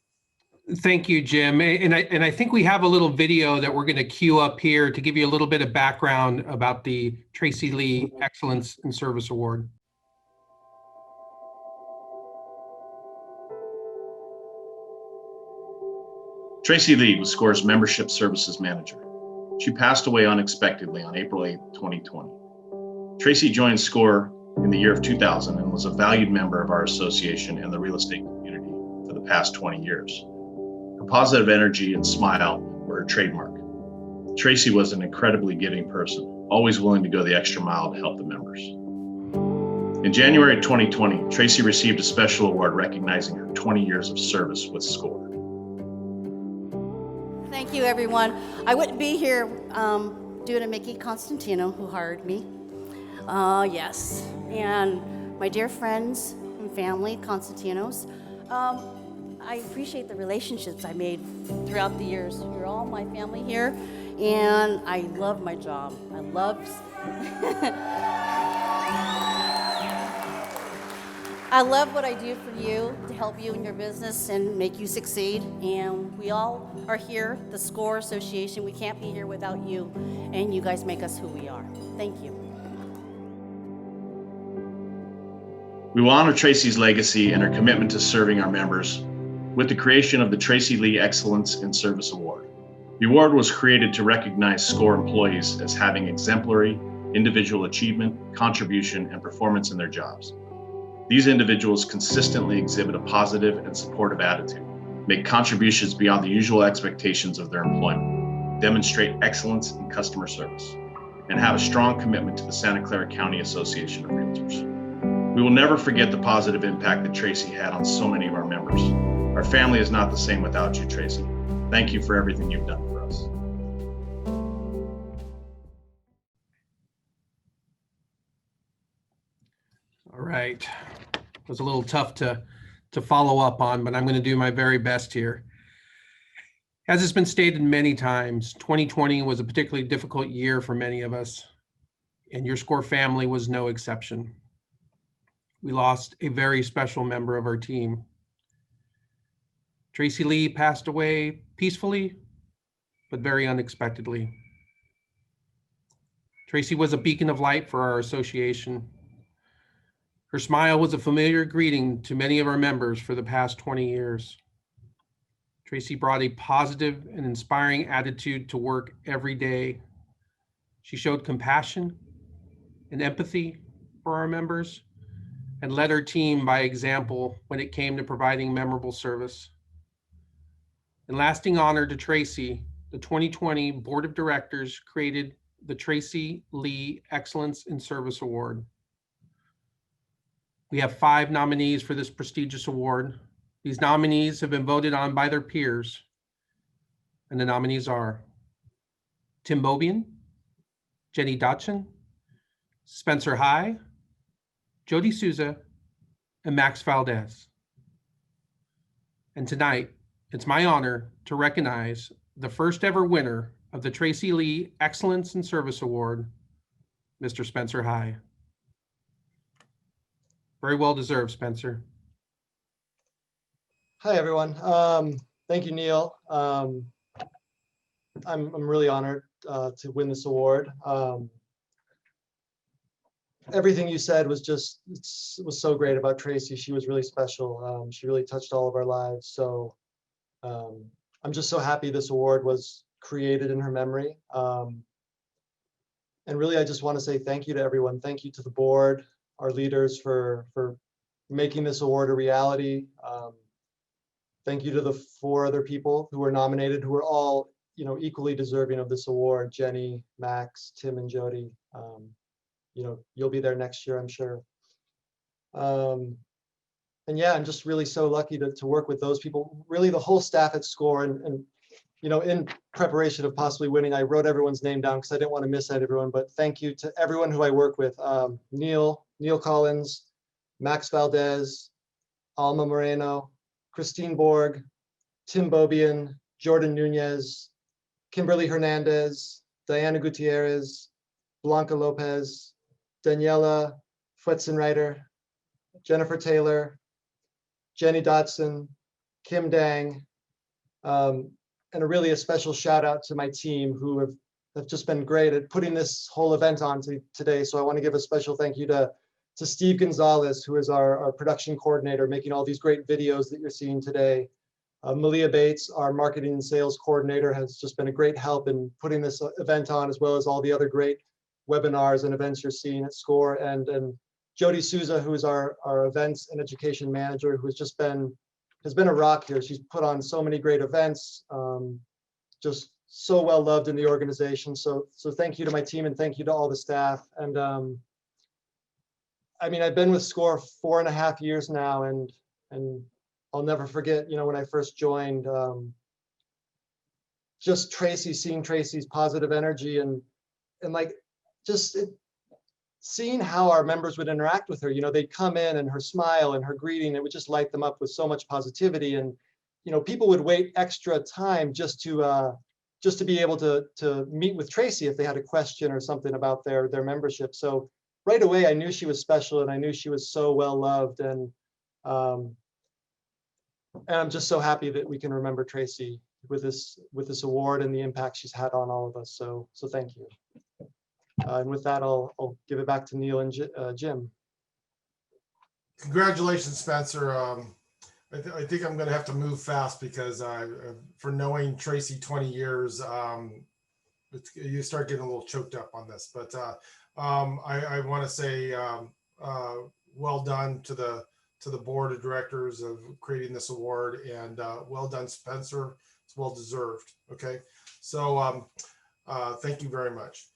Thank you, Jim. And I think we have a little video that we're going to queue up here to give you a little bit of background about the Tracy Lee Excellence in Service Award. Tracy Lee was SCOR's Membership Services Manager. She passed away unexpectedly on April 8, 2020. Tracy joined SCOR in the year of 2000 and was a valued member of our association and the real estate community for the past 20 years. Her positive energy and smile were her trademark. Tracy was an incredibly giving person, always willing to go the extra mile to help the members. In January 2020, Tracy received a special award recognizing her 20 years of service with SCOR. Thank you, everyone. I wouldn't be here due to Mickey Constantino, who hired me. Yes, and my dear friends and family, Constantinos. I appreciate the relationships I made throughout the years. You're all my family here, and I love my job. I love what I do for you to help you in your business and make you succeed. And we all are here, the SCOR Association. We can't be here without you, and you guys make us who we are. Thank you. We will honor Tracy's legacy and her commitment to serving our members with the creation of the Tracy Lee Excellence in Service Award. The award was created to recognize SCOR employees as having exemplary individual achievement, contribution, and performance in their jobs. These individuals consistently exhibit a positive and supportive attitude, make contributions beyond the usual expectations of their employment, demonstrate excellence in customer service, and have a strong commitment to the Santa Clara County Association of Realtors. We will never forget the positive impact that Tracy had on so many of our members. Our family is not the same without you, Tracy. Thank you for everything you've done for us. All right. It was a little tough to follow up on, but I'm going to do my very best here. As it's been stated many times, 2020 was a particularly difficult year for many of us, and your SCOR family was no exception. We lost a very special member of our team. Tracy Lee passed away peacefully, but very unexpectedly. Tracy was a beacon of light for our association. Her smile was a familiar greeting to many of our members for the past 20 years. Tracy brought a positive and inspiring attitude to work every day. She showed compassion and empathy for our members and led her team by example when it came to providing memorable service. In lasting honor to Tracy, the 2020 Board of Directors created the Tracy Lee Excellence in Service Award. We have 5 nominees for this prestigious award. These nominees have been voted on by their peers, and the nominees are Tim Bobian, Jenny Dotson, Spencer High, Jody Souza, and Max Valdez. And tonight, it's my honor to recognize the first ever winner of the Tracy Lee Excellence in Service Award, Mr. Spencer High. Very well deserved, Spencer. Hi, everyone. Thank you, Neil. I'm really honored to win this award. Everything you said was was so great about Tracy. She was really special. She really touched all of our lives. So I'm just so happy this award was created in her memory. And really, I just want to say thank you to everyone. Thank you to the board, our leaders for making this award a reality. Thank you to the 4 other people who were nominated, who were all, equally deserving of this award: Jenny, Max, Tim, and Jody. You'll be there next year, I'm sure. And yeah, I'm just really so lucky to work with those people, really the whole staff at SCOR. And in preparation of possibly winning, I wrote everyone's name down because I didn't want to miss out everyone. But thank you to everyone who I work with: Neil Collins, Max Valdez, Alma Moreno, Christine Borg, Tim Bobian, Jordan Nunez, Kimberly Hernandez, Diana Gutierrez, Blanca Lopez, Daniela Fuetzenreiter, Jennifer Taylor, Jenny Dotson, Kim Dang, and a special shout out to my team who have just been great at putting this whole event on today. So I want to give a special thank you to Steve Gonzalez, who is our production coordinator, making all these great videos that you're seeing today. Malia Bates, our marketing and sales coordinator, has just been a great help in putting this event on, as well as all the other great webinars and events you're seeing at SCORE. And Jody Souza, who is our events and education manager, who has been a rock here. She's put on so many great events, just so well loved in the organization. So thank you to my team, and thank you to all the staff. And I've been with SCORE 4.5 years now, and I'll never forget, when I first joined, just seeing Tracy's positive energy and seeing how our members would interact with her. They'd come in and her smile and her greeting, it would just light them up with so much positivity. And, people would wait extra time just to be able to meet with Tracy if they had a question or something about their membership. So right away, I knew she was special, and I knew she was so well loved. And I'm just so happy that we can remember Tracy with this award and the impact she's had on all of us. So thank you. And with that, I'll give it back to Neil and Jim. Congratulations, Spencer. I think I'm going to have to move fast because for knowing Tracy 20 years, you start getting a little choked up on this. But I want to say well done to the board of directors of creating this award, and well done, Spencer. It's well deserved. Okay, so thank you very much.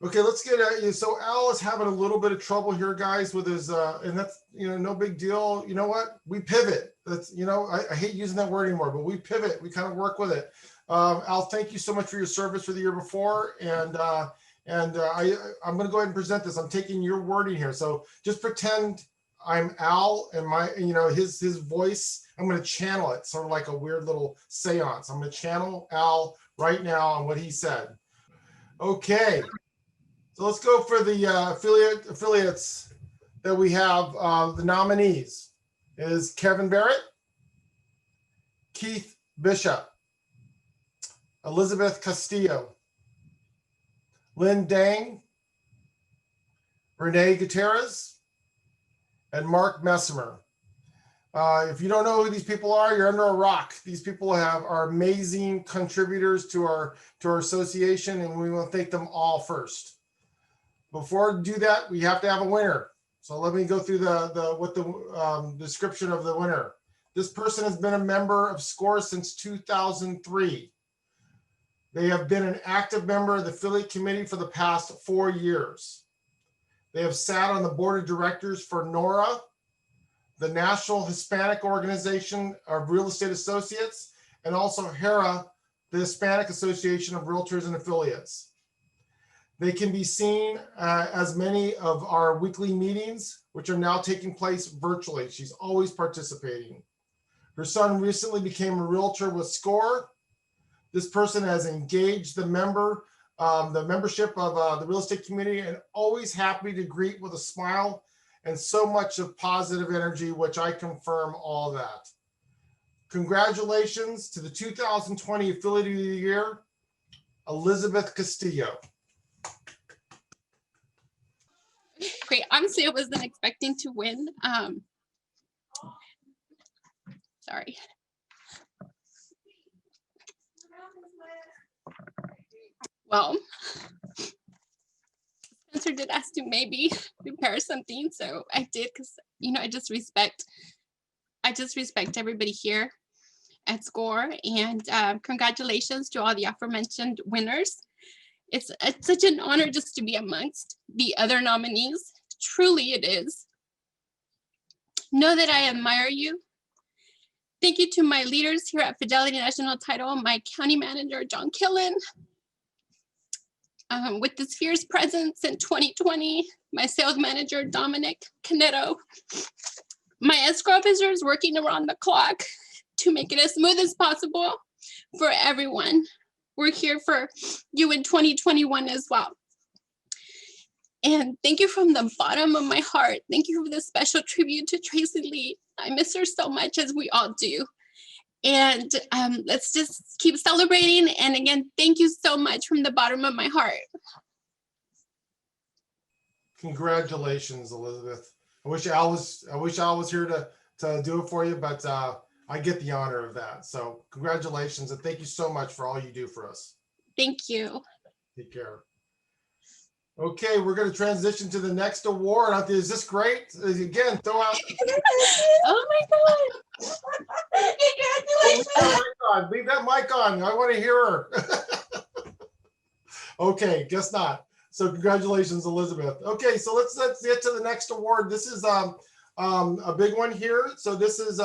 Okay, let's get at you. So Al is having a little bit of trouble here, guys, with his, and that's, no big deal. You know what? We pivot. That's, I hate using that word anymore, but we pivot. We kind of work with it. Al, thank you so much for your service for the year before. And I'm going to go ahead and present this. I'm taking your wording here. So just pretend I'm Al, and his voice, I'm going to channel it, sort of like a weird little seance. I'm going to channel Al right now on what he said. Okay. So let's go for the affiliates that we have. The nominees is Kevin Barrett, Keith Bishop, Elizabeth Castillo, Lynn Dang, Renee Gutierrez, and Mark Messimer. If you don't know who these people are, you're under a rock. These people are amazing contributors to our association, and we want to thank them all first. Before we do that, we have to have a winner. So let me go through the description of the winner. This person has been a member of SCORE since 2003. They have been an active member of the affiliate committee for the past 4 years. They have sat on the board of directors for NORA, the National Hispanic Organization of Real Estate Associates, and also HERA, the Hispanic Association of Realtors and Affiliates. They can be seen as many of our weekly meetings, which are now taking place virtually. She's always participating. Her son recently became a realtor with SCORE. This person has engaged the membership of the real estate community, and always happy to greet with a smile and so much of positive energy, which I confirm all that. Congratulations to the 2020 Affiliate of the Year, Elizabeth Castillo. Great. Honestly, I wasn't expecting to win. Sorry. Well, Spencer did ask to maybe prepare something, so I did, because I just respect everybody here at SCORE, and congratulations to all the aforementioned winners. It's such an honor just to be amongst the other nominees. Truly it is. Know that I admire you, Thank you to my leaders here at Fidelity National Title, my county manager, John Killen. With this fierce presence in 2020, my sales manager, Dominic Caneto, my escrow officers working around the clock to make it as smooth as possible for everyone. We're here for you in 2021 as well. And thank you from the bottom of my heart. Thank you for this special tribute to Tracy Lee. I miss her so much, as we all do. And let's just keep celebrating. And again, thank you so much from the bottom of my heart. Congratulations, Elizabeth. I wish Al was here to do it for you, but I get the honor of that. So congratulations, and thank you so much for all you do for us. Thank you. Take care. Okay, we're going to transition to the next award. Is this great? Again, throw out. Oh my God. Congratulations. Leave that mic on. I want to hear her. Okay, guess not. So congratulations, Elizabeth. Okay, so let's get to the next award. This is a big one here. So this is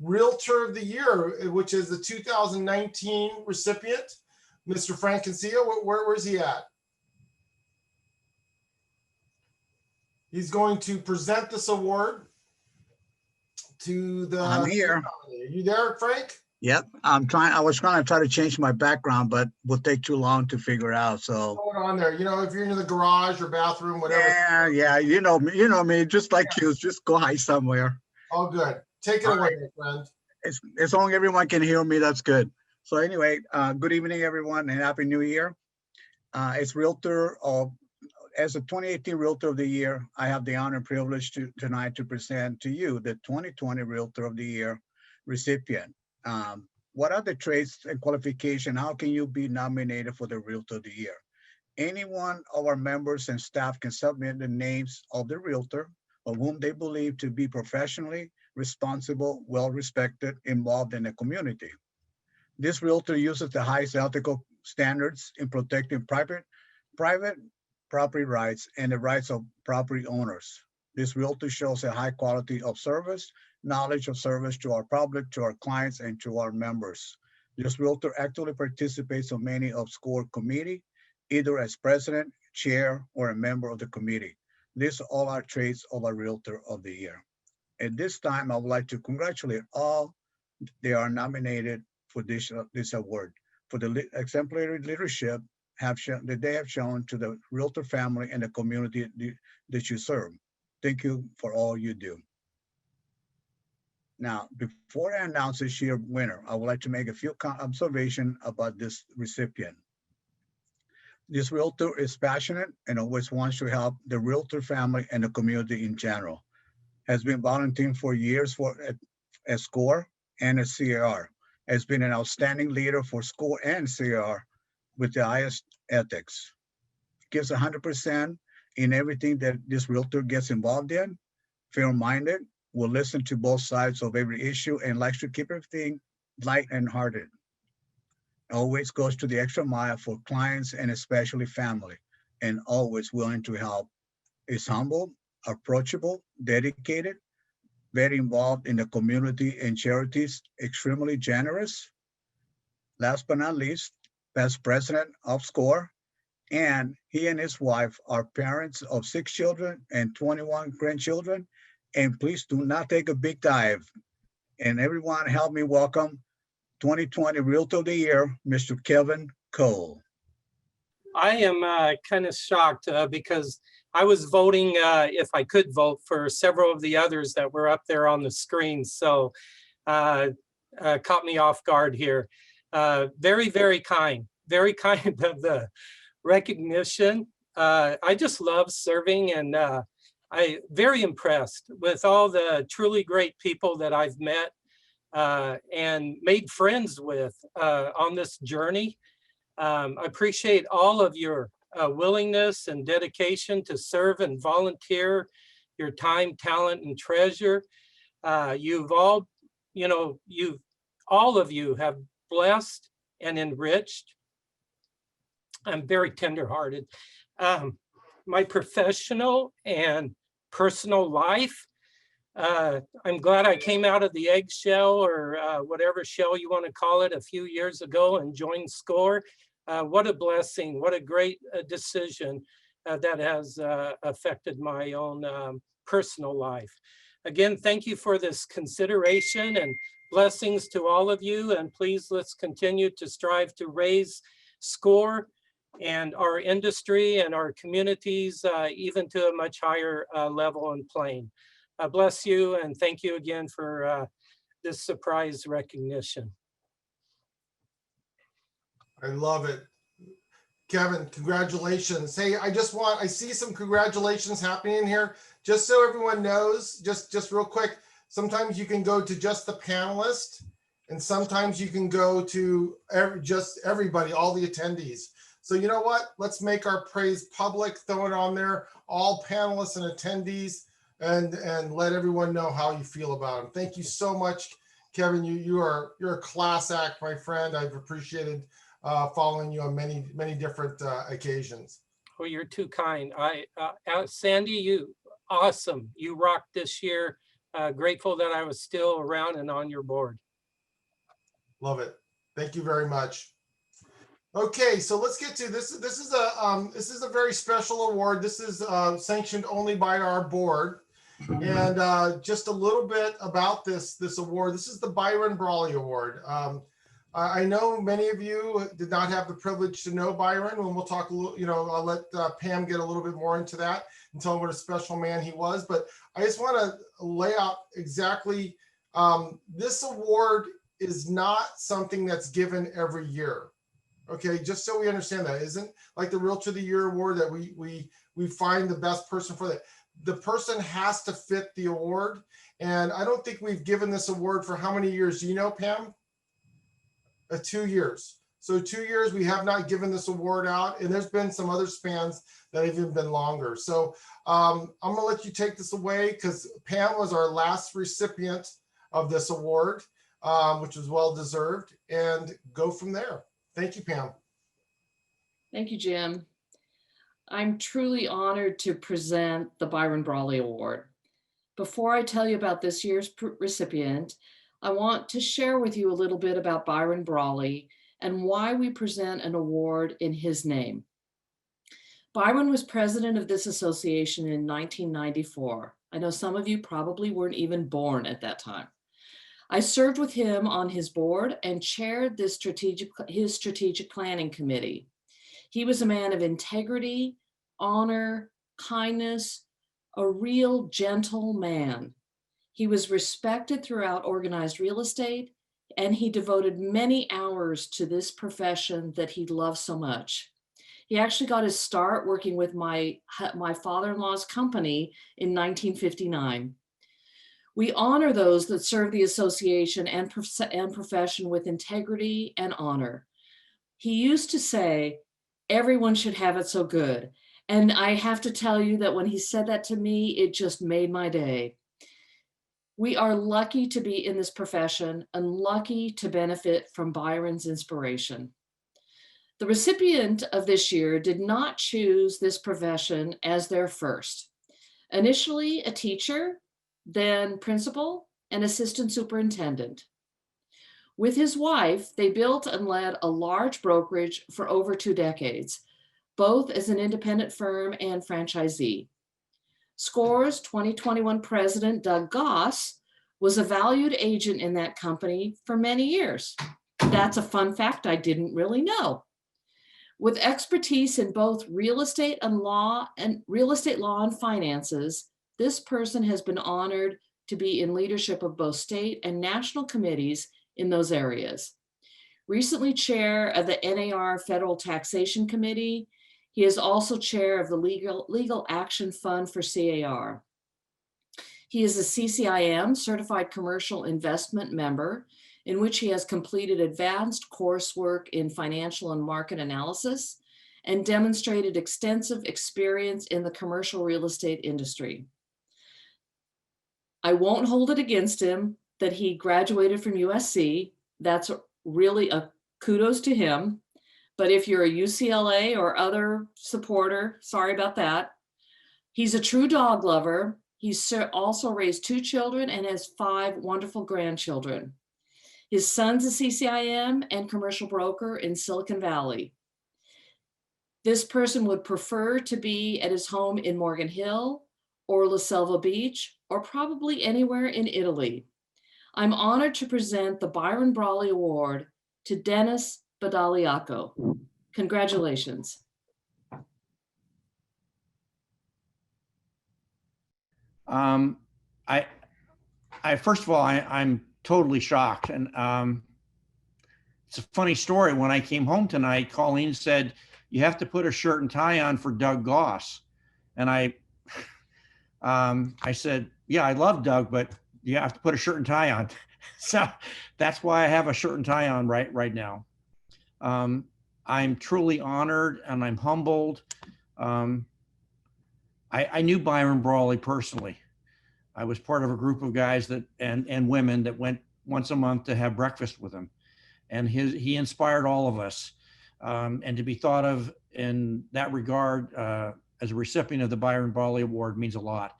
Realtor of the Year, which is the 2019 recipient, Mr. Frankencio. Where's he at? He's going to present this award to the. I'm here. Are you there, Frank? Yep, I'm trying. I was going to try to change my background, but will take too long to figure out. So hold on there. You know, if you're in the garage or bathroom, whatever. Yeah. You know me. Just like you. Just go hide somewhere. All good. Take it away, my friend. As long as everyone can hear me, that's good. So anyway, good evening, everyone, and Happy New Year. As the 2018 Realtor of the Year, I have the honor and privilege tonight to present to you the 2020 Realtor of the Year recipient. What are the traits and qualifications? How can you be nominated for the Realtor of the Year? Any one of our members and staff can submit the names of the Realtor of whom they believe to be professionally responsible, well-respected, involved in the community. This Realtor uses the highest ethical standards in protecting private property rights and the rights of property owners. This Realtor shows a high quality of service, knowledge of service to our public, to our clients, and to our members. This Realtor actively participates in many of SCCAOR committee, either as president, chair, or a member of the committee. These all are traits of a Realtor of the Year. At this time, I would like to congratulate all they are nominated for this award for the exemplary leadership that they have shown to the Realtor family and the community that you serve. Thank you for all you do. Now, before I announce this year's winner, I would like to make a few observations about this recipient. This Realtor is passionate and always wants to help the Realtor family and the community in general. Has been volunteering for years at SCCAOR and at SCCAOR. Has been an outstanding leader for SCCAOR and SCCAOR with the highest ethics. Gives 100% in everything that this Realtor gets involved in. Fair-minded, will listen to both sides of every issue and likes to keep everything light and hearted. Always goes to the extra mile for clients and especially family, and always willing to help. Is humble, approachable, dedicated, very involved in the community and charities, extremely generous. Last but not least, past president of SCCAOR, and he and his wife are parents of 6 children and 21 grandchildren. And please do not take a big dive. And everyone help me welcome 2020 Realtor of the Year, Mr. Kevin Cole. I am kind of shocked because I was voting, if I could vote, for several of the others that were up there on the screen. So caught me off guard here. Very, very kind of the recognition. I just love serving, and I'm very impressed with all the truly great people that I've met and made friends with on this journey. I appreciate all of your willingness and dedication to serve and volunteer your time, talent, and treasure. All of you have blessed and enriched. I'm very tenderhearted. My professional and personal life I'm glad I came out of the eggshell or whatever shell you want to call it a few years ago and joined SCORE. What a blessing, what a great decision that has affected my own personal life. Again, thank you for this consideration and blessings to all of you. And please, let's continue to strive to raise SCORE and our industry and our communities even to a much higher level and plane. Bless you and thank you again for this surprise recognition. I love it. Kevin, congratulations. Hey, I see some congratulations happening here. Just so everyone knows, just real quick, sometimes you can go to just the panelists and sometimes you can go to just everybody, all the attendees. So you know what? Let's make our praise public, throw it on there, all panelists and attendees, and let everyone know how you feel about them. Thank you so much, Kevin. You're a class act, my friend. I've appreciated following you on many different occasions. Oh, you're too kind. Sandy, you awesome. You rocked this year. Grateful that I was still around and on your board. Love it. Thank you very much. Okay, so let's get to this. This is a very special award. This is sanctioned only by our board. And just a little bit about this award. This is the Byron Brawley Award. I know many of you did not have the privilege to know Byron, and we'll talk a little, I'll let Pam get a little bit more into that and tell what a special man he was. But I just want to lay out exactly, this award is not something that's given every year. Okay, just so we understand that. Isn't like the Realtor of the Year award that we find the best person for that. The person has to fit the award. And I don't think we've given this award for how many years? Do you know, Pam? 2 years. So 2 years we have not given this award out, and there's been some other spans that have even been longer. So I'm gonna let you take this away because Pam was our last recipient of this award, which was well deserved, and go from there. Thank you, Pam. Thank you, Jim. I'm truly honored to present the Byron Brawley Award. Before I tell you about this year's recipient, I want to share with you a little bit about Byron Brawley and why we present an award in his name. Byron was president of this association in 1994. I know some of you probably weren't even born at that time. I served with him on his board and chaired his strategic planning committee. He was a man of integrity, honor, kindness, a real gentle man. He was respected throughout organized real estate, and he devoted many hours to this profession that he loved so much. He actually got his start working with my father-in-law's company in 1959. We honor those that serve the association and profession with integrity and honor. He used to say, everyone should have it so good. And I have to tell you that when he said that to me, it just made my day. We are lucky to be in this profession and lucky to benefit from Byron's inspiration. The recipient of this year did not choose this profession as their first. Initially a teacher, then principal and assistant superintendent. With his wife, they built and led a large brokerage for over 2 decades, both as an independent firm and franchisee. SCORE's 2021 president, Doug Goss, was a valued agent in that company for many years. That's a fun fact I didn't really know. With expertise in both real estate law and finances, this person has been honored to be in leadership of both state and national committees in those areas. Recently chair of the NAR Federal Taxation Committee, he is also chair of the Legal Action Fund for CAR. He is a CCIM, Certified Commercial Investment member, in which he has completed advanced coursework in financial and market analysis and demonstrated extensive experience in the commercial real estate industry. I won't hold it against him that he graduated from USC. That's really a kudos to him. But if you're a UCLA or other supporter, sorry about that. He's a true dog lover. He's also raised 2 children and has 5 wonderful grandchildren. His son's a CCIM and commercial broker in Silicon Valley. This person would prefer to be at his home in Morgan Hill or La Selva Beach, or probably anywhere in Italy. I'm honored to present the Byron Brawley Award to Dennis Badaliaco. Congratulations. First of all, I'm totally shocked. And it's a funny story. When I came home tonight, Colleen said, you have to put a shirt and tie on for Doug Goss. And I said, yeah, I love Doug, but you have to put a shirt and tie on. So that's why I have a shirt and tie on right now. I'm truly honored and I'm humbled. I knew Byron Brawley personally. I was part of a group of guys that and women that went once a month to have breakfast with him. And he inspired all of us. And to be thought of in that regard as a recipient of the Byron Brawley Award means a lot.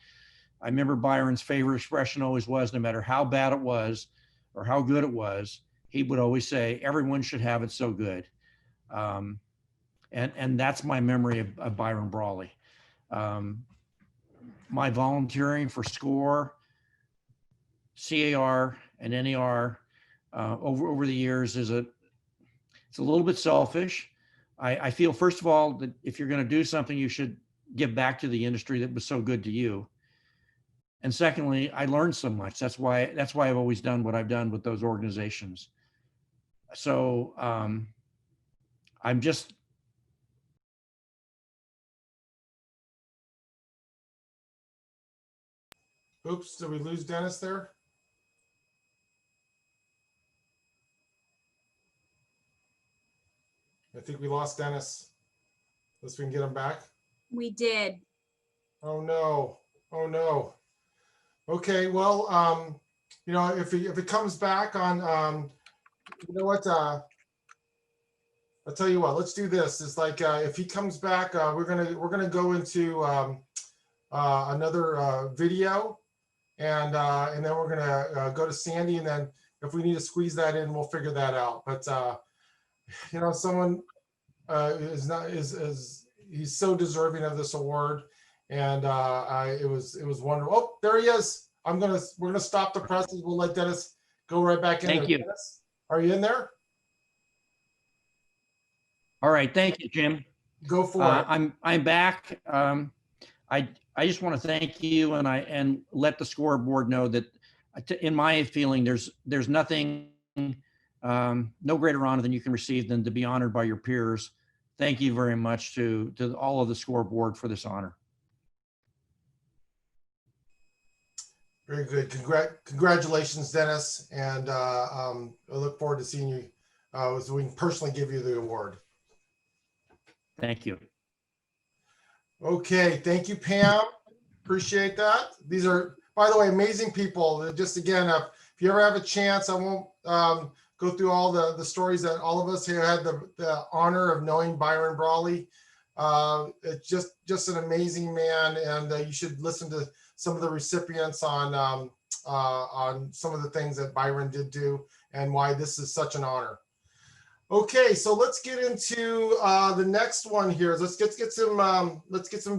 I remember Byron's favorite expression always was, no matter how bad it was or how good it was, he would always say, everyone should have it so good. And that's my memory of Byron Brawley. My volunteering for SCORE, CAR, and NAR over the years it's a little bit selfish. I feel, first of all, that if you're going to do something, you should give back to the industry that was so good to you. And secondly, I learned so much. That's why I've always done what I've done with those organizations. So I'm just. Oops, did we lose Dennis there? I think we lost Dennis. Unless we can get him back. We did. Oh no. Oh no. Okay, well, you know, if it comes back on, you know what, I'll tell you what, let's do this. It's like, if he comes back, we're gonna go into another video, and then we're gonna go to Sandy, and then if we need to squeeze that in, we'll figure that out. But you know, someone he's so deserving of this award. And it was wonderful. Oh, there he is. We're gonna stop the presses. We'll let Dennis go right back in. Thank you. Dennis, are you in there? All right, thank you, Jim. Go for it. I'm back. I just want to thank you and let the scoreboard know that, in my feeling, there's nothing, no greater honor than you can receive than to be honored by your peers. Thank you very much to all of the scoreboard for this honor. Very good. Congratulations, Dennis. And I look forward to seeing you so we can personally give you the award. Thank you. Okay. Thank you, Pam. Appreciate that. These are, by the way, amazing people. Just again, if you ever have a chance, I won't go through all the stories that all of us here had the honor of knowing Byron Brawley. It's just an amazing man, and you should listen to some of the recipients on some of the things that Byron did do and why this is such an honor. Okay, so let's get into the next one here. Let's get some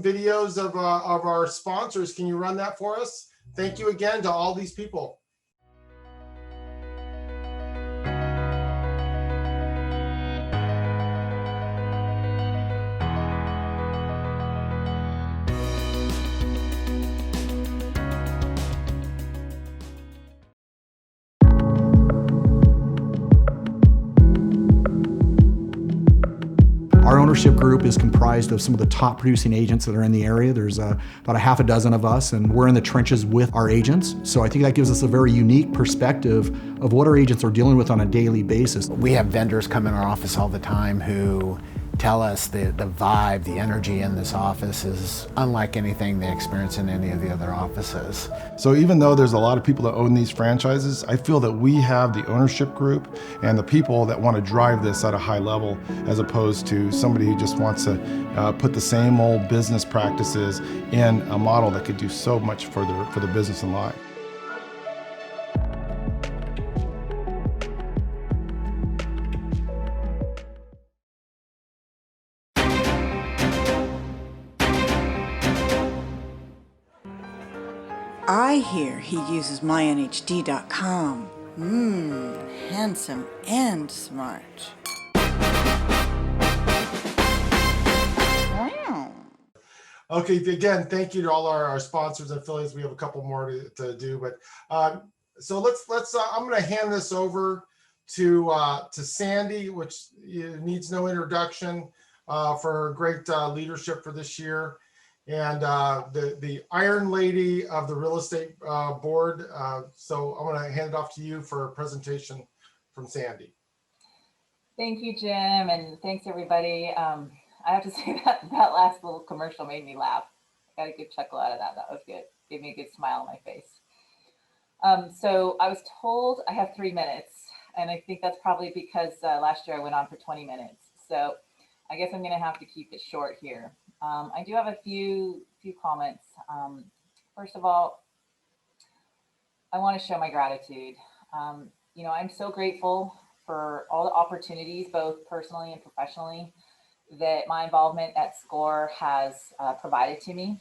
videos of our sponsors. Can you run that for us? Thank you again to all these people. Our ownership group is comprised of some of the top producing agents that are in the area. There's about a half a dozen of us, and we're in the trenches with our agents. So I think that gives us a very unique perspective of what our agents are dealing with on a daily basis. We have vendors come in our office all the time who tell us the vibe, the energy in this office is unlike anything they experience in any of the other offices. So even though there's a lot of people that own these franchises, I feel that we have the ownership group and the people that want to drive this at a high level, as opposed to somebody who just wants to put the same old business practices in a model that could do so much for the business and life. I hear he uses mynhd.com. Handsome and smart. Okay, again, thank you to all our sponsors and affiliates. We have a couple more to do, but so let's I'm going to hand this over to Sandy, which needs no introduction for her great leadership for this year. And the Iron Lady of the Real Estate Board. So I'm going to hand it off to you for a presentation from Sandy. Thank you, Jim, and thanks everybody. I have to say that last little commercial made me laugh. I got a good chuckle out of that. That was good. Gave me a good smile on my face. So I was told I have 3 minutes, and I think that's probably because last year I went on for 20 minutes. So I guess I'm going to have to keep it short here. I do have a few comments. First of all, I want to show my gratitude. You know, I'm so grateful for all the opportunities, both personally and professionally, that my involvement at SCCAOR has provided to me.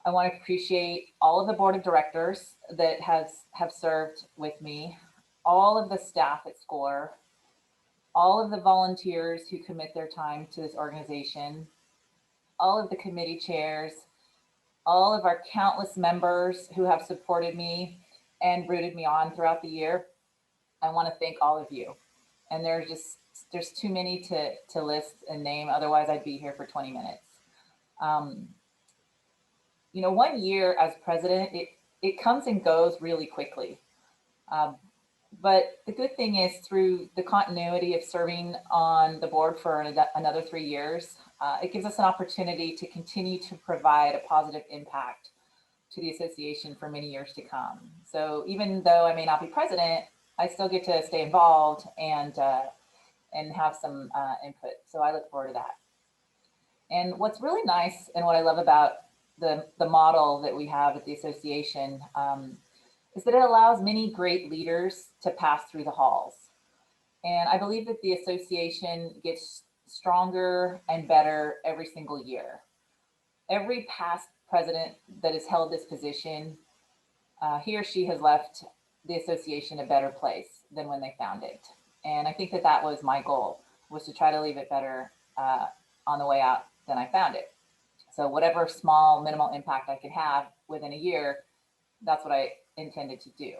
I want to appreciate all of the board of directors that have served with me, all of the staff at SCCAOR, all of the volunteers who commit their time to this organization, all of the committee chairs, all of our countless members who have supported me and rooted me on throughout the year. I want to thank all of you. And there's too many to list and name, otherwise I'd be here for 20 minutes. You know, 1 year as president, it comes and goes really quickly. But the good thing is, through the continuity of serving on the board for another 3 years, it gives us an opportunity to continue to provide a positive impact to the association for many years to come. So even though I may not be president, I still get to stay involved and have some input. So I look forward to that. And what's really nice and what I love about the model that we have at the association is that it allows many great leaders to pass through the halls. And I believe that the association gets stronger and better every single year. Every past president that has held this position, he or she has left the association a better place than when they found it. And I think that was my goal, was to try to leave it better on the way out than I found it. So whatever small minimal impact I could have within a year, that's what I intended to do.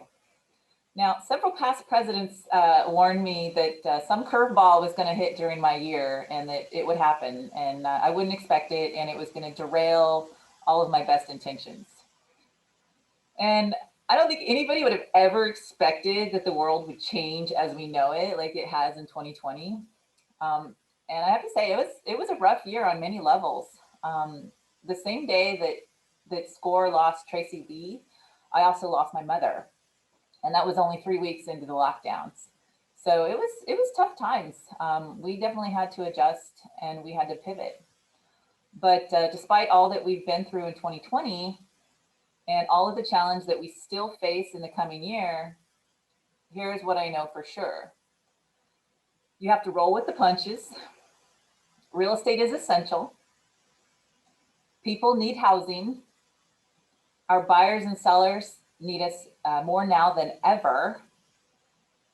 Now, several past presidents warned me that some curveball was going to hit during my year and that it would happen, and I wouldn't expect it, and it was going to derail all of my best intentions. And I don't think anybody would have ever expected that the world would change as we know it, like it has in 2020. And I have to say, it was a rough year on many levels. The same day that SCCAOR lost Tracy Lee, I also lost my mother. And that was only 3 weeks into the lockdowns. So it was tough times. We definitely had to adjust and we had to pivot. But despite all that we've been through in 2020 and all of the challenge that we still face in the coming year, here's what I know for sure. You have to roll with the punches. Real estate is essential. People need housing. Our buyers and sellers need us more now than ever.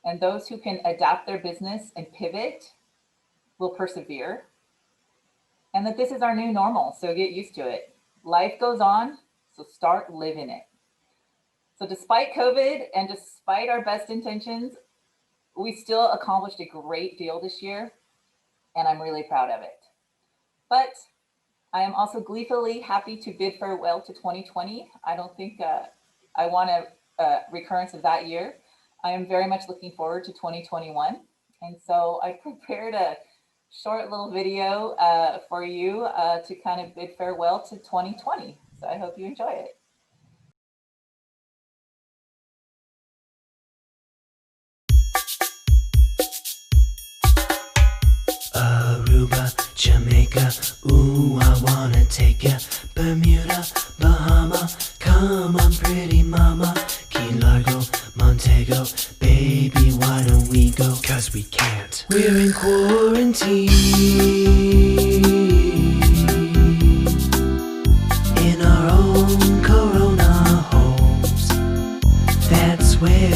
And those who can adapt their business and pivot will persevere. And that this is our new normal, so get used to it. Life goes on, so start living it. So despite COVID and despite our best intentions, we still accomplished a great deal this year, and I'm really proud of it. But I am also gleefully happy to bid farewell to 2020. I don't think I want a recurrence of that year. I am very much looking forward to 2021. And so I prepared a short little video for you to kind of bid farewell to 2020. So I hope you enjoy it. Aruba, Jamaica, ooh, I wanna take ya. Bermuda, Bahama, come on pretty mama. Key Largo, Montego, baby, why don't we go? 'Cause we can't. We're in quarantine in our own Corona homes. That's where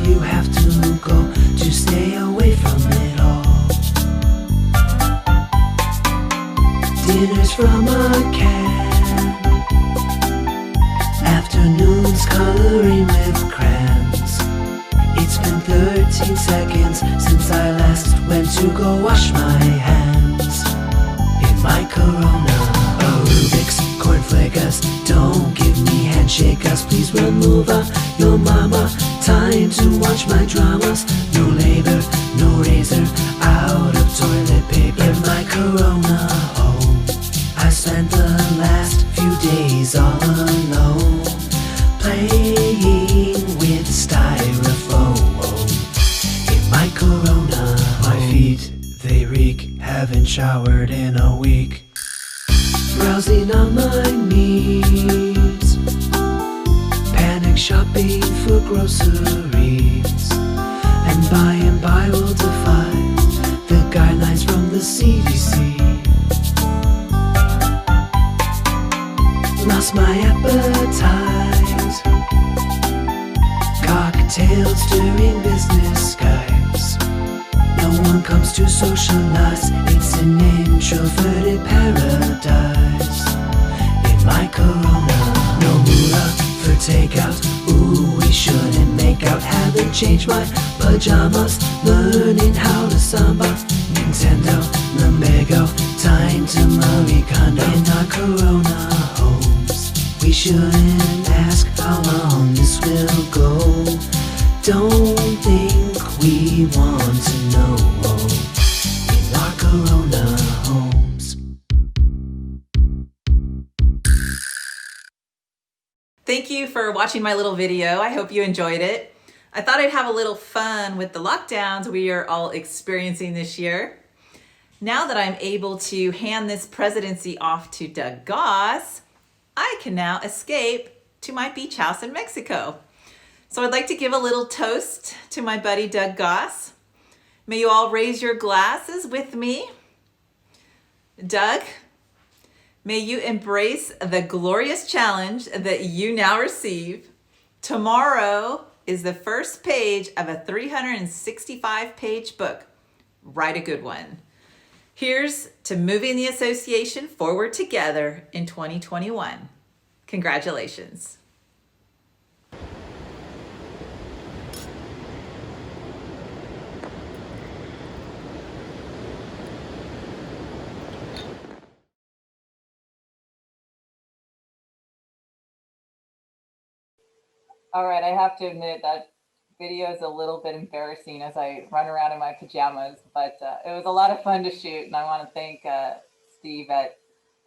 you have to go to stay away from it all. Dinners from a can, afternoons coloring with crayons. It's been 13 seconds since I last went to go wash my hands in my Corona. Aerobics, cornflake us, don't give me handshake us. Please remove your mama, time to watch my dramas. No labor, no razor, out of toilet paper. In my Corona home, I spent the last few days all alone, playing with styrofoam. In my Corona, my feet, they reek, haven't showered in a week. Browsing on my knees, panic shopping for groceries, and by and by we'll defy the guidelines from the CDC. Lost my appetite, cocktails during business Skypes. No one comes to socialize, it's an introverted paradise. In my Corona, no moolah for takeout, ooh, we shouldn't make out. Haven't changed my pajamas, learning how to samba. Nintendo, Lumbago, time to Marie Kondo. In our Corona homes, we shouldn't ask how long this will go. Don't think we want to know. In our Corona homes. Thank you for watching my little video. I hope you enjoyed it. I thought I'd have a little fun with the lockdowns we are all experiencing this year. Now that I'm able to hand this presidency off to Doug Goss, I can now escape to my beach house in Mexico. So I'd like to give a little toast to my buddy Doug Goss. May you all raise your glasses with me. Doug, may you embrace the glorious challenge that you now receive. Tomorrow is the first page of a 365-page book. Write a good one. Here's to moving the association forward together in 2021. Congratulations. All right, I have to admit that video is a little bit embarrassing as I run around in my pajamas, but it was a lot of fun to shoot, and I want to thank Steve at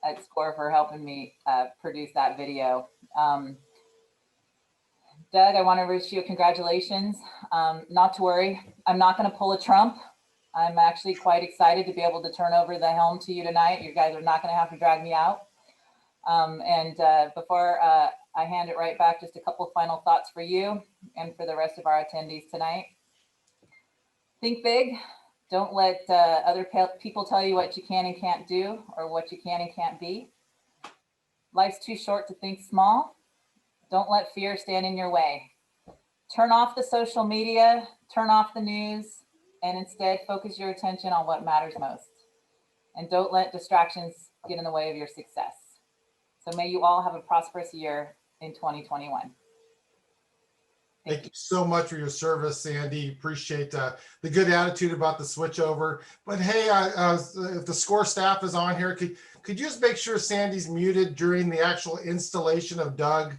SCCAOR for helping me produce that video. Doug, I want to wish you congratulations. Not to worry, I'm not going to pull a Trump. I'm actually quite excited to be able to turn over the helm to you tonight. You guys are not going to have to drag me out. Before I hand it right back, just a couple of final thoughts for you and for the rest of our attendees tonight. Think big. Don't let other people tell you what you can and can't do or what you can and can't be. Life's too short to think small. Don't let fear stand in your way. Turn off the social media, turn off the news, and instead focus your attention on what matters most. And don't let distractions get in the way of your success. So may you all have a prosperous year in 2021. Thank you so much for your service, Sandy. Appreciate the good attitude about the switch over. But hey, if the SCCAOR staff is on here, could you just make sure Sandy's muted during the actual installation of Doug?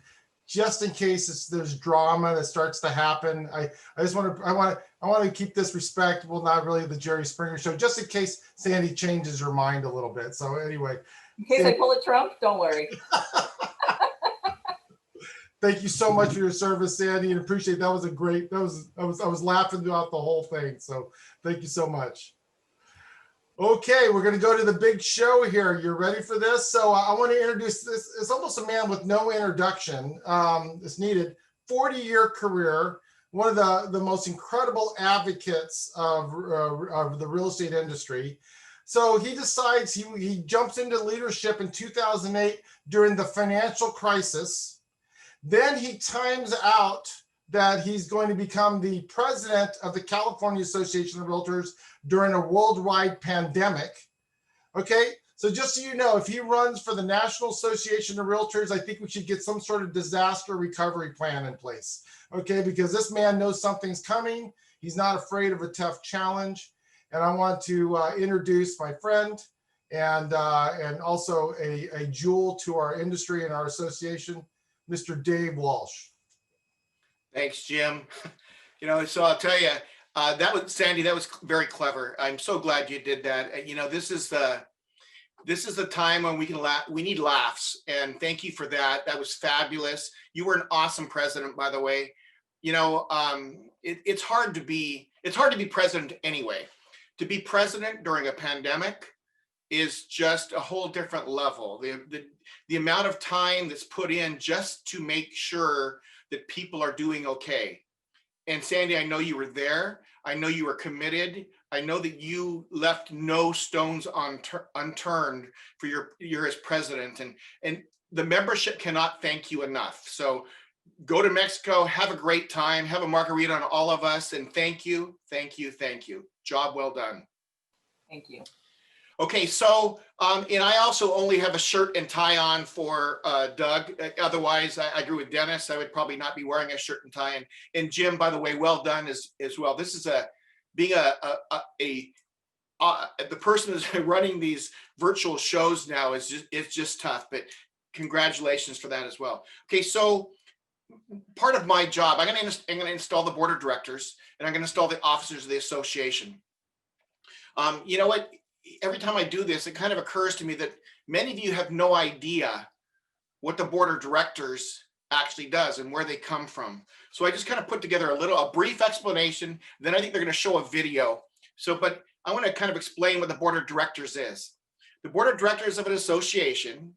just in case there's drama that starts to happen. I want to keep this respectable, not really the Jerry Springer show, just in case Sandy changes her mind a little bit. So anyway. In case I pull a Trump, don't worry. Thank you so much for your service, Sandy, and appreciate that. Was a great, I was laughing throughout the whole thing. So thank you so much. Okay, we're going to go to the big show here. You're ready for this? So I want to introduce this. It's almost a man with no introduction. It's needed. 40-year career, one of the most incredible advocates of the real estate industry. So he decides he jumps into leadership in 2008 during the financial crisis. Then he times out that he's going to become the president of the California Association of Realtors during a worldwide pandemic. Okay, so just so you know, if he runs for the National Association of Realtors, I think we should get some sort of disaster recovery plan in place. Okay, because this man knows something's coming. He's not afraid of a tough challenge. And I want to introduce my friend and also a jewel to our industry and our association, Mr. Dave Walsh. Thanks, Jim. You know, so I'll tell you, Sandy, that was very clever. I'm so glad you did that. You know, this is the time when we need laughs, and thank you for that. That was fabulous. You were an awesome president, by the way. You know, it's hard to be president anyway. To be president during a pandemic is just a whole different level. The amount of time that's put in just to make sure that people are doing okay. And Sandy, I know you were there. I know you were committed. I know that you left no stones unturned for your as president. And the membership cannot thank you enough. So go to Mexico, have a great time, have a margarita on all of us, and thank you, thank you, thank you. Job well done. Thank you. Okay, so, and I also only have a shirt and tie on for Doug. Otherwise, I agree with Dennis. I would probably not be wearing a shirt and tie. And Jim, by the way, well done as well. This is being the person who's running these virtual shows now is just tough, but congratulations for that as well. Okay, so part of my job, I'm going to install the board of directors, and I'm going to install the officers of the association. You know what? Every time I do this, it kind of occurs to me that many of you have no idea what the board of directors actually does and where they come from. So I just kind of put together a brief explanation. Then I think they're going to show a video. But I want to kind of explain what the board of directors is. The board of directors of an association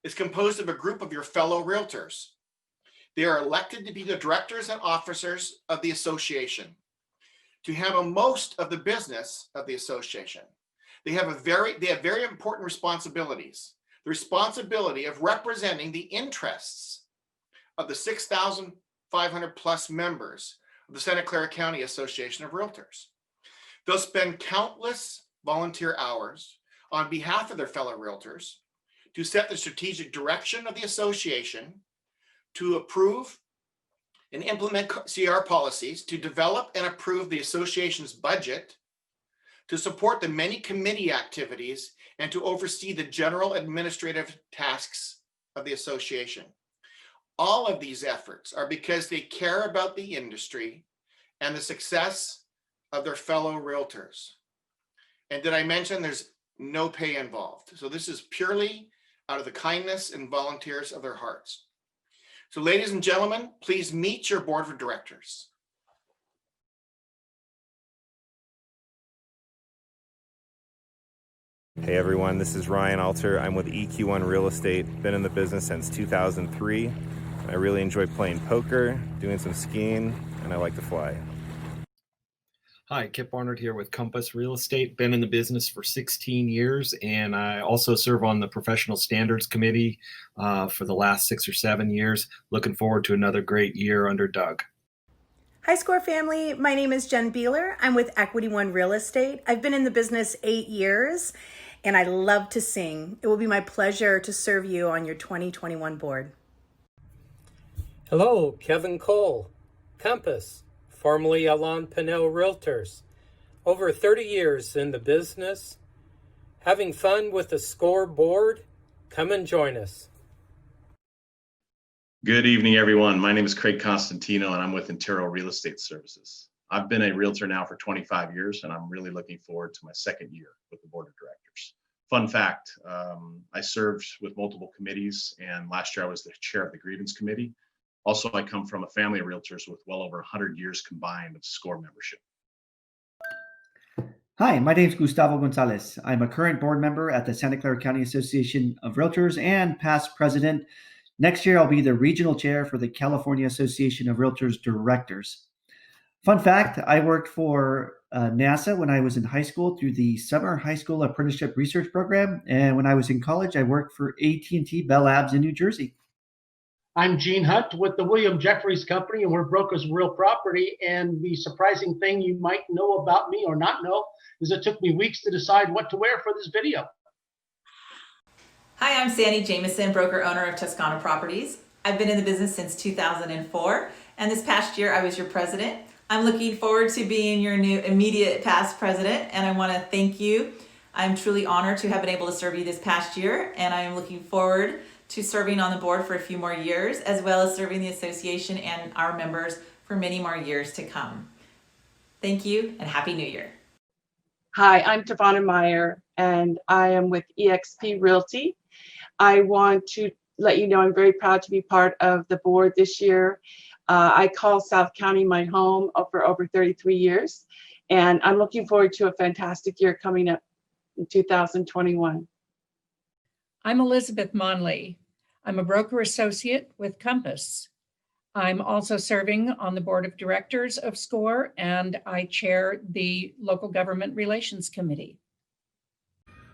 is composed of a group of your fellow realtors. They are elected to be the directors and officers of the association, to handle most of the business of the association. They have very important responsibilities. The responsibility of representing the interests of the 6,500 plus members of the Santa Clara County Association of Realtors. They'll spend countless volunteer hours on behalf of their fellow realtors to set the strategic direction of the association, to approve and implement CR policies, to develop and approve the association's budget, to support the many committee activities, and to oversee the general administrative tasks of the association. All of these efforts are because they care about the industry and the success of their fellow realtors. And did I mention there's no pay involved? So this is purely out of the kindness and volunteers of their hearts. So ladies and gentlemen, please meet your board of directors. Hey everyone, this is Ryan Alter. I'm with EQ1 Real Estate, been in the business since 2003. I really enjoy playing poker, doing some skiing, and I like to fly. Hi, Kip Barnard here with Compass Real Estate. Been in the business for 16 years, and I also serve on the Professional Standards Committee for the last 6 or 7 years. Looking forward to another great year under Doug. Hi, SCCAOR family. My name is Jen Beeler. I'm with Equity One Real Estate. I've been in the business 8 years, and I love to sing. It will be my pleasure to serve you on your 2021 board. Hello, Kevin Cole, Compass, formerly Alon Pinnell Realtors. Over 30 years in the business. Having fun with the SCCAOR board? Come and join us. Good evening, everyone. My name is Craig Constantino, and I'm with Inaugural Real Estate Services. I've been a realtor now for 25 years, and I'm really looking forward to my second year with the board of directors. Fun fact, I served with multiple committees, and last year I was the chair of the grievance committee. Also, I come from a family of realtors with well over 100 years combined of SCORE membership. Hi, my name is Gustavo Gonzalez. I'm a current board member at the Santa Clara County Association of Realtors and past president. Next year, I'll be the regional chair for the California Association of Realtors Directors. Fun fact, I worked for NASA when I was in high school through the Summer High School Apprenticeship Research Program. And when I was in college, I worked for AT&T Bell Labs in New Jersey. I'm Gene Hunt with the William Jeffries Company, and we're brokers of real property. And the surprising thing you might know about me or not know is it took me weeks to decide what to wear for this video. Hi, I'm Sandy Jameson, broker owner of Toscana Properties. I've been in the business since 2004, and this past year I was your president. I'm looking forward to being your new immediate past president, and I want to thank you. I'm truly honored to have been able to serve you this past year, and I am looking forward to serving on the board for a few more years, as well as serving the association and our members for many more years to come. Thank you, and Happy New Year. Hi, I'm Devonna Meyer, and I am with eXp Realty. I want to let you know I'm very proud to be part of the board this year. I call South County my home for over 33 years, and I'm looking forward to a fantastic year coming up in 2021. I'm Elizabeth Monley. I'm a broker associate with Compass. I'm also serving on the board of directors of SCORE, and I chair the Local Government Relations Committee.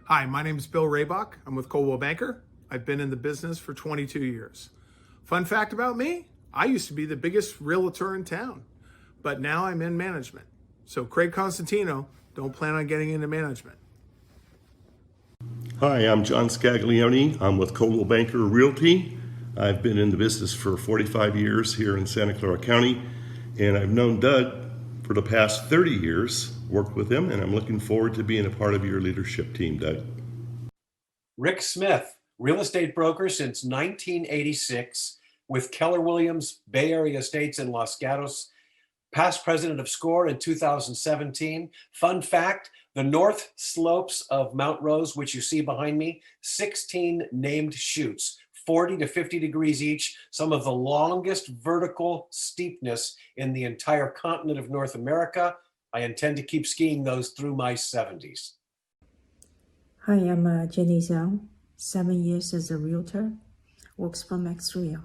Hi, my name is Bill Raybach. I'm with Coldwell Banker. I've been in the business for 22 years. Fun fact about me, I used to be the biggest realtor in town, but now I'm in management. So Craig Constantino, don't plan on getting into management. Hi, I'm John Scaglione. I'm with Coldwell Banker Realty. I've been in the business for 45 years here in Santa Clara County, and I've known Doug for the past 30 years, worked with him, and I'm looking forward to being a part of your leadership team, Doug. Rick Smith, real estate broker since 1986 with Keller Williams Bay Area Estates in Los Gatos, past president of SCORE in 2017. Fun fact, the north slopes of Mount Rose, which you see behind me, 16 named chutes, 40 to 50 degrees each, some of the longest vertical steepness in the entire continent of North America. I intend to keep skiing those through my 70s. Hi, I'm Jenny Zhang, 7 years as a realtor, works for Max Real.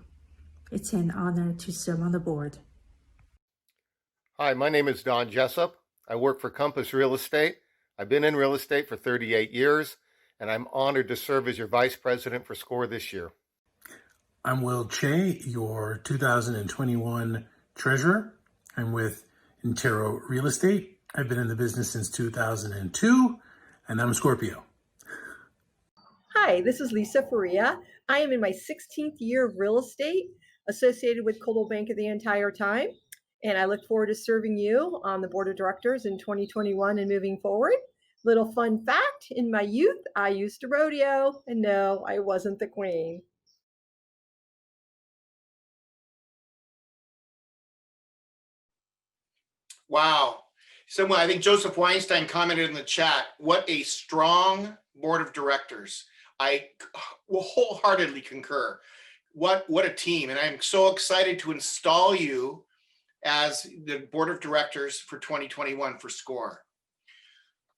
It's an honor to serve on the board. Hi, my name is Don Jessup. I work for Compass Real Estate. I've been in real estate for 38 years, and I'm honored to serve as your vice president for SCORE this year. I'm Will Che, your 2021 treasurer. I'm with Intero Real Estate. I've been in the business since 2002, and I'm a Scorpio. Hi, this is Lisa Faria. I am in my 16th year of real estate, associated with Coldwell Banker the entire time. And I look forward to serving you on the board of directors in 2021 and moving forward. Little fun fact, in my youth, I used to rodeo, and no, I wasn't the queen. Wow. Someone, I think Joseph Weinstein commented in the chat, what a strong board of directors. I will wholeheartedly concur. What a team. And I'm so excited to install you as the board of directors for 2021 for SCORE.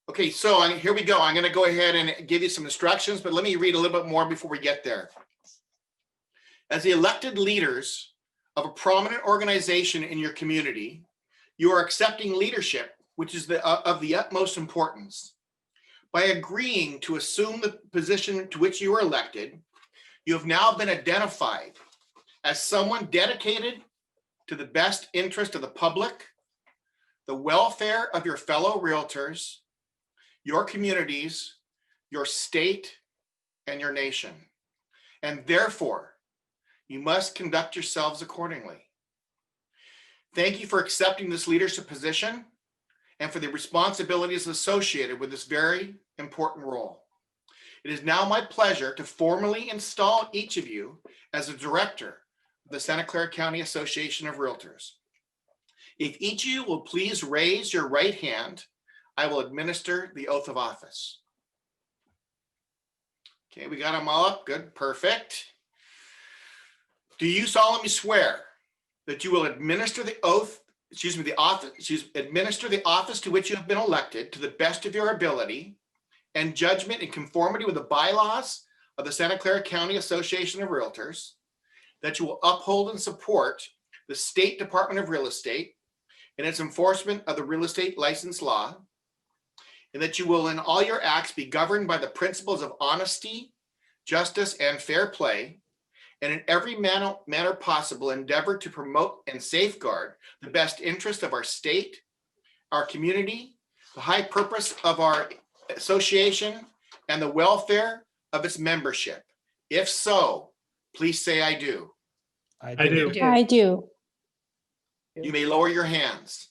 Okay, so here we go. I'm going to go ahead and give you some instructions, but let me read a little bit more before we get there. As the elected leaders of a prominent organization in your community, you are accepting leadership, which is of the utmost importance. By agreeing to assume the position to which you were elected, you have now been identified as someone dedicated to the best interest of the public, the welfare of your fellow realtors, your communities, your state, and your nation. And therefore, you must conduct yourselves accordingly. Thank you for accepting this leadership position and for the responsibilities associated with this very important role. It is now my pleasure to formally install each of you as a director of the Santa Clara County Association of Realtors. If each of you will please raise your right hand, I will administer the oath of office. Okay, we got them all up. Good, perfect. Do you solemnly swear that you will administer the administer the office to which you have been elected to the best of your ability and judgment in conformity with the bylaws of the Santa Clara County Association of Realtors, that you will uphold and support the State Department of Real Estate in its enforcement of the real estate license law, and that you will in all your acts be governed by the principles of honesty, justice, and fair play, and in every manner possible endeavor to promote and safeguard the best interest of our state, our community, the high purpose of our association, and the welfare of its membership. If so, please say I do. I do. I do. You may lower your hands.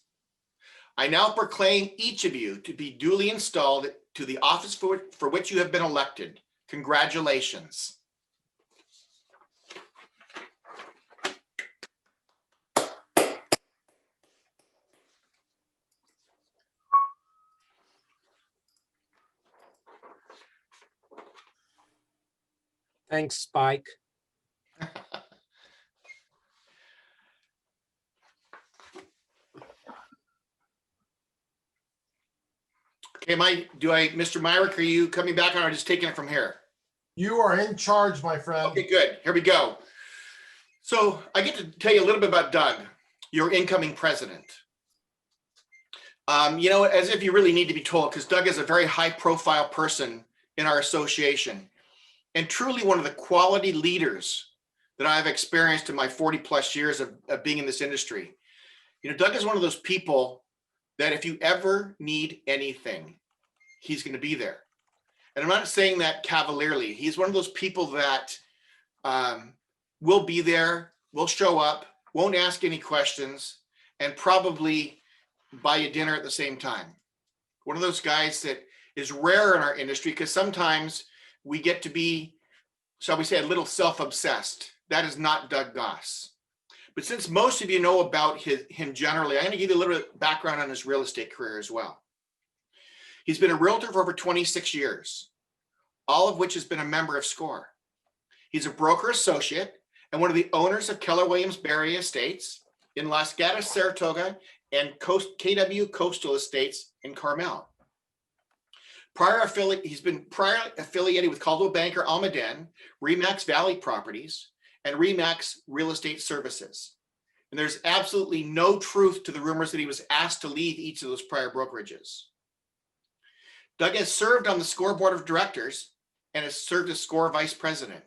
I now proclaim each of you to be duly installed to the office for which you have been elected. Congratulations. Thanks, Spike. Okay, Mr. Myrick, are you coming back on or just taking it from here? You are in charge, my friend. Okay, good. Here we go. So I get to tell you a little bit about Doug, your incoming president. As if you really need to be told, because Doug is a very high profile person in our association and truly one of the quality leaders that I've experienced in my 40 plus years of being in this industry. Doug is one of those people that if you ever need anything, he's going to be there. And I'm not saying that cavalierly. He's one of those people that will be there, will show up, won't ask any questions, and probably buy you dinner at the same time. One of those guys that is rare in our industry because sometimes we get to be, shall we say, a little self-obsessed. That is not Doug Goss. But since most of you know about him generally, I'm going to give you a little bit of background on his real estate career as well. He's been a realtor for over 26 years, all of which has been a member of SCCAOR. He's a broker associate and one of the owners of Keller Williams Bay Area Estates in Los Gatos, Saratoga, and KW Coastal Estates in Carmel. He's been prior affiliated with Coldwell Banker Almaden, Remax Valley Properties, and Remax Real Estate Services. And there's absolutely no truth to the rumors that he was asked to leave each of those prior brokerages. Doug has served on the SCCAOR Board of Directors and has served as SCCAOR Vice President.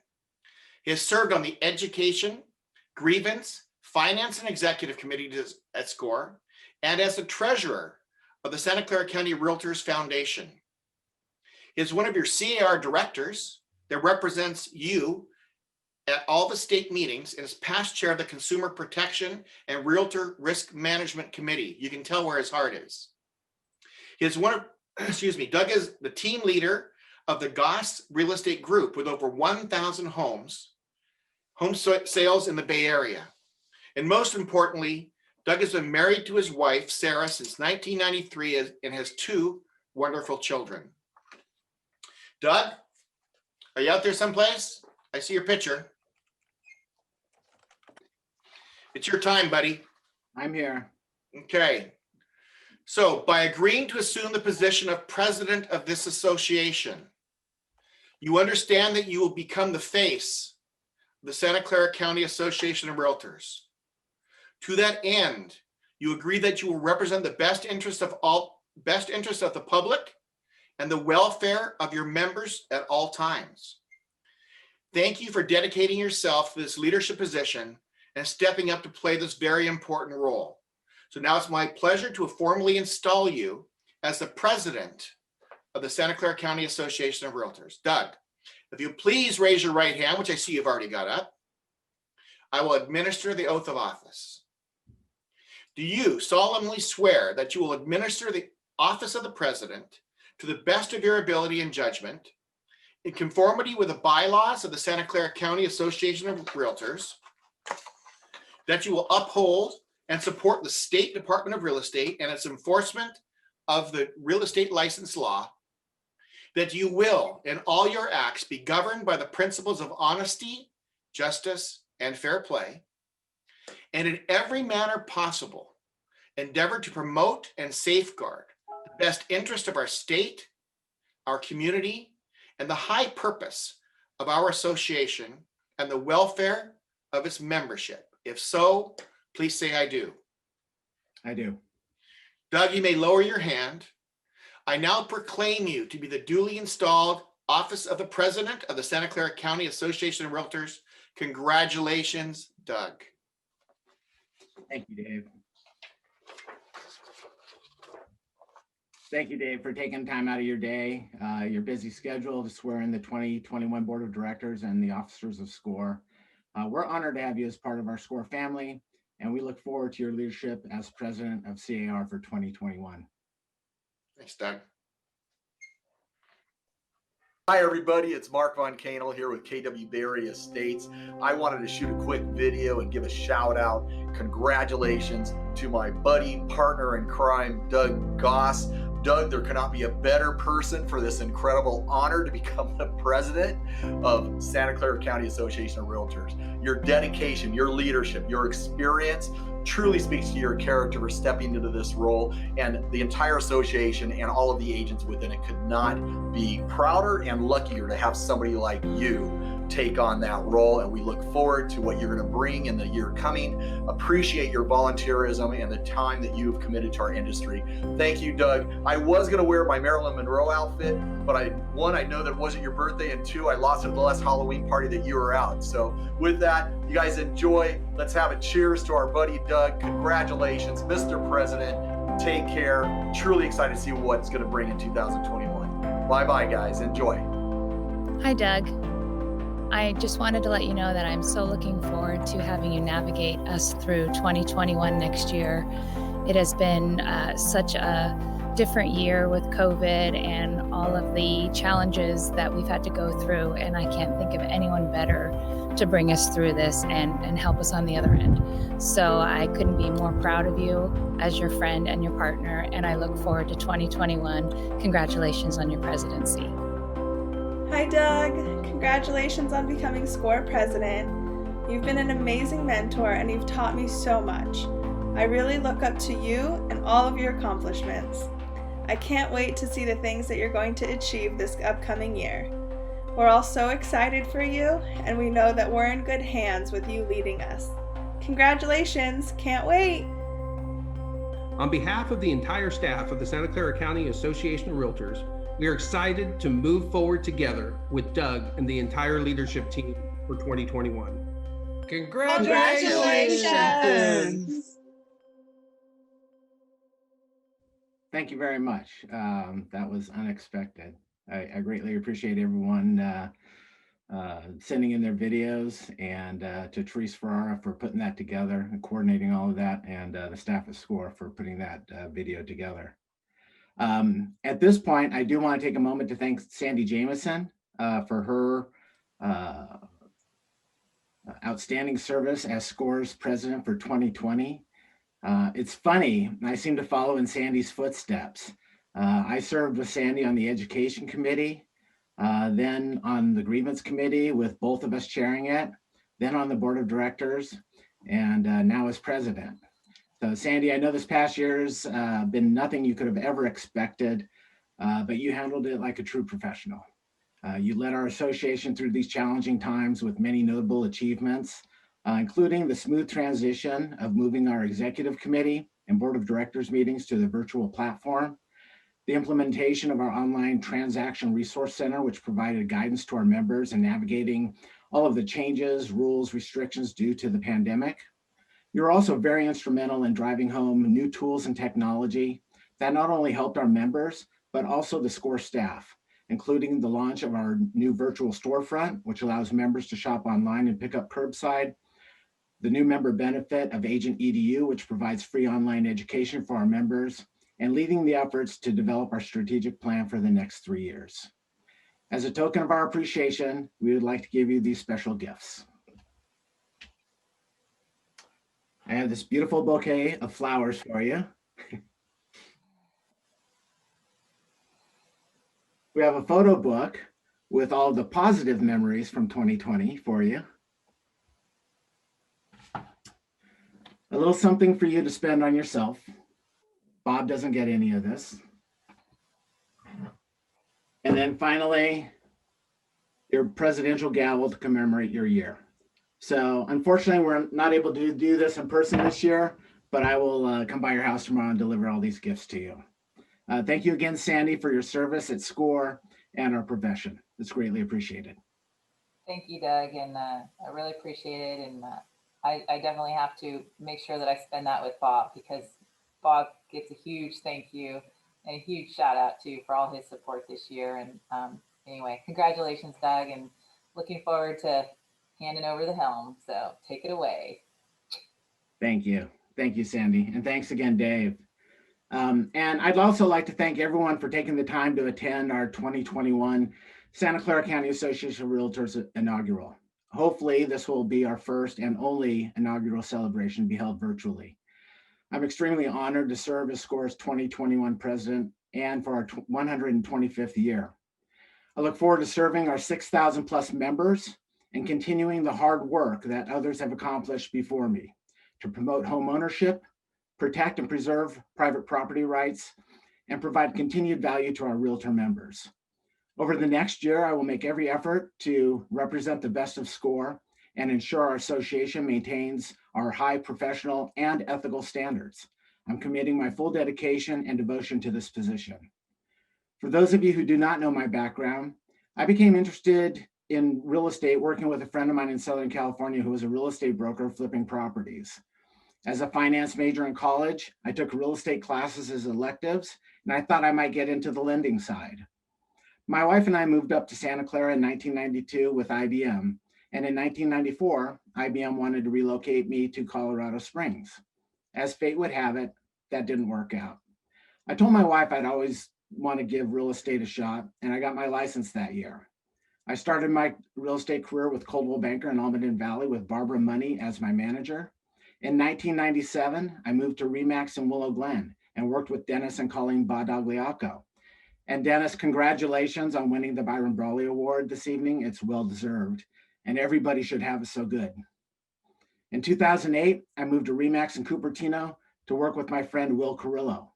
He has served on the Education, Grievance, Finance, and Executive Committees at SCCAOR and as the Treasurer of the Santa Clara County Realtors Foundation. He is one of your SCCAOR directors that represents you at all the state meetings and is past chair of the Consumer Protection and Realtor Risk Management Committee. You can tell where his heart is. He is Doug is the team leader of the Goss Real Estate Group with over 1,000 home sales in the Bay Area. And most importantly, Doug has been married to his wife, Sarah, since 1993 and has 2 wonderful children. Doug, are you out there someplace? I see your picture. It's your time, buddy. I'm here. Okay. So by agreeing to assume the position of president of this association, you understand that you will become the face of the Santa Clara County Association of Realtors. To that end, you agree that you will represent the best interest of the public and the welfare of your members at all times. Thank you for dedicating yourself to this leadership position and stepping up to play this very important role. So now it's my pleasure to formally install you as the president of the Santa Clara County Association of Realtors. Doug, if you please raise your right hand, which I see you've already got up, I will administer the oath of office. Do you solemnly swear that you will administer the office of the president to the best of your ability and judgment in conformity with the bylaws of the Santa Clara County Association of Realtors, that you will uphold and support the State Department of Real Estate and its enforcement of the real estate license law, that you will, in all your acts, be governed by the principles of honesty, justice, and fair play, and in every manner possible, endeavor to promote and safeguard the best interest of our state, our community, and the high purpose of our association and the welfare of its membership. If so, please say I do. I do. Doug, you may lower your hand. I now proclaim you to be the duly installed Office of the President of the Santa Clara County Association of Realtors. Congratulations, Doug. Thank you, Dave. Thank you, Dave, for taking time out of your day, your busy schedule to swear in the 2021 Board of Directors and the officers of SCORE. We're honored to have you as part of our SCORE family, and we look forward to your leadership as president of CAR for 2021. Thanks, Doug. Hi, everybody. It's Mark Von Canel here with KW Berry Estates. I wanted to shoot a quick video and give a shout out. Congratulations to my buddy, partner in crime, Doug Goss. Doug, there cannot be a better person for this incredible honor to become the president of Santa Clara County Association of Realtors. Your dedication, your leadership, your experience truly speaks to your character for stepping into this role, and the entire association and all of the agents within it could not be prouder and luckier to have somebody like you take on that role, and we look forward to what you're going to bring in the year coming. Appreciate your volunteerism and the time that you have committed to our industry. Thank you, Doug. I was going to wear my Marilyn Monroe outfit, but I know that it wasn't your birthday, and two, I lost it at the last Halloween party that you were out. So with that, you guys enjoy. Let's have a cheers to our buddy Doug. Congratulations, Mr. President. Take care. Truly excited to see what it's going to bring in 2021. Bye-bye, guys. Enjoy. Hi, Doug. I just wanted to let you know that I'm so looking forward to having you navigate us through 2021 next year. It has been such a different year with COVID and all of the challenges that we've had to go through, and I can't think of anyone better to bring us through this and help us on the other end. So I couldn't be more proud of you as your friend and your partner, and I look forward to 2021. Congratulations on your presidency. Hi, Doug. Congratulations on becoming SCORE president. You've been an amazing mentor and you've taught me so much. I really look up to you and all of your accomplishments. I can't wait to see the things that you're going to achieve this upcoming year. We're all so excited for you, and we know that we're in good hands with you leading us. Congratulations. Can't wait. On behalf of the entire staff of the Santa Clara County Association of Realtors, we are excited to move forward together with Doug and the entire leadership team for 2021. Congratulations! Thank you very much. That was unexpected. I greatly appreciate everyone sending in their videos, and to Therese Ferrara for putting that together and coordinating all of that, and the staff at SCORE for putting that video together. At this point, I do want to take a moment to thank Sandy Jameson for her outstanding service as SCORE's president for 2020. It's funny, I seem to follow in Sandy's footsteps. I served with Sandy on the education committee, then on the grievance committee with both of us chairing it, then on the board of directors, and now as president. So Sandy, I know this past year's been nothing you could have ever expected, but you handled it like a true professional. You led our association through these challenging times with many notable achievements, including the smooth transition of moving our executive committee and board of directors meetings to the virtual platform, the implementation of our online transaction resource center, which provided guidance to our members in navigating all of the changes, rules, restrictions due to the pandemic. You're also very instrumental in driving home new tools and technology that not only helped our members, but also the SCORE staff, including the launch of our new virtual storefront, which allows members to shop online and pick up curbside, the new member benefit of Agent EDU, which provides free online education for our members, and leading the efforts to develop our strategic plan for the next 3 years. As a token of our appreciation, we would like to give you these special gifts. I have this beautiful bouquet of flowers for you. We have a photo book with all the positive memories from 2020 for you. A little something for you to spend on yourself. Bob doesn't get any of this. And then finally, your presidential gavel to commemorate your year. So unfortunately, we're not able to do this in person this year, but I will come by your house tomorrow and deliver all these gifts to you. Thank you again, Sandy, for your service at SCCAOR and our profession. It's greatly appreciated. Thank you, Doug, and I really appreciate it. And I definitely have to make sure that I spend that with Bob, because Bob gets a huge thank you and a huge shout out too for all his support this year. And anyway, congratulations, Doug, and looking forward to handing over the helm. So take it away. Thank you. Thank you, Sandy. And thanks again, Dave. And I'd also like to thank everyone for taking the time to attend our 2021 Santa Clara County Association of Realtors Inaugural. Hopefully, this will be our first and only inaugural celebration to be held virtually. I'm extremely honored to serve as SCCAOR's 2021 president and for our 125th year. I look forward to serving our 6,000 plus members and continuing the hard work that others have accomplished before me to promote home ownership, protect and preserve private property rights, and provide continued value to our realtor members. Over the next year, I will make every effort to represent the best of SCCAOR and ensure our association maintains our high professional and ethical standards. I'm committing my full dedication and devotion to this position. For those of you who do not know my background, I became interested in real estate working with a friend of mine in Southern California who was a real estate broker flipping properties. As a finance major in college, I took real estate classes as electives, and I thought I might get into the lending side. My wife and I moved up to Santa Clara in 1992 with IBM, and in 1994, IBM wanted to relocate me to Colorado Springs. As fate would have it, that didn't work out. I told my wife I'd always want to give real estate a shot, and I got my license that year. I started my real estate career with Coldwell Banker in Almaden Valley with Barbara Money as my manager. In 1997, I moved to RE/MAX in Willow Glen and worked with Dennis and Colleen Badagliacco. And Dennis, congratulations on winning the Byron Brawley Award this evening. It's well-deserved, and everybody should have it so good. In 2008, I moved to RE/MAX in Cupertino to work with my friend Will Carrillo.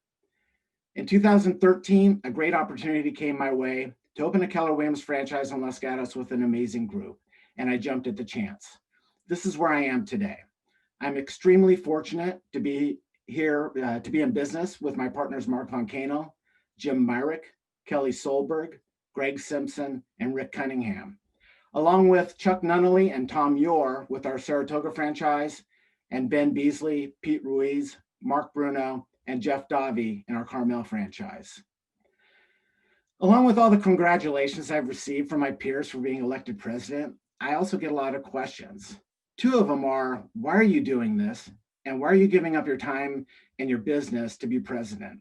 In 2013, a great opportunity came my way to open a Keller Williams franchise in Los Gatos with an amazing group, and I jumped at the chance. This is where I am today. I'm extremely fortunate to be here, to be in business with my partners Mark Von Canel, Jim Myrick, Kelly Solberg, Greg Simpson, and Rick Cunningham, along with Chuck Nunnally and Tom Yor with our Saratoga franchise, and Ben Beasley, Pete Ruiz, Mark Bruno, and Jeff Davi in our Carmel franchise. Along with all the congratulations I've received from my peers for being elected president, I also get a lot of questions. Two of them are, why are you doing this? And why are you giving up your time and your business to be president?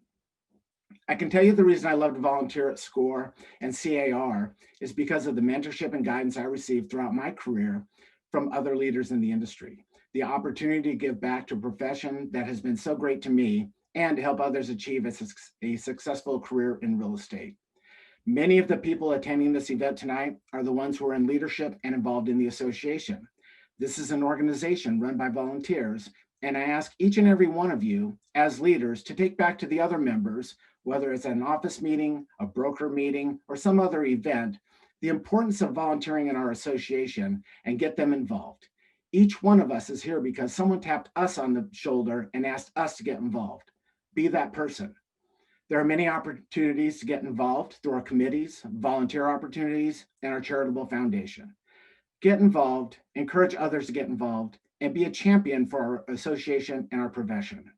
I can tell you the reason I love to volunteer at SCCAOR and CAR is because of the mentorship and guidance I received throughout my career from other leaders in the industry. The opportunity to give back to a profession that has been so great to me and to help others achieve a successful career in real estate. Many of the people attending this event tonight are the ones who are in leadership and involved in the association. This is an organization run by volunteers, and I ask each and every one of you as leaders to take back to the other members, whether it's an office meeting, a broker meeting, or some other event, the importance of volunteering in our association and get them involved. Each one of us is here because someone tapped us on the shoulder and asked us to get involved. Be that person. There are many opportunities to get involved through our committees, volunteer opportunities, and our charitable foundation. Get involved, encourage others to get involved, and be a champion for our association and our profession.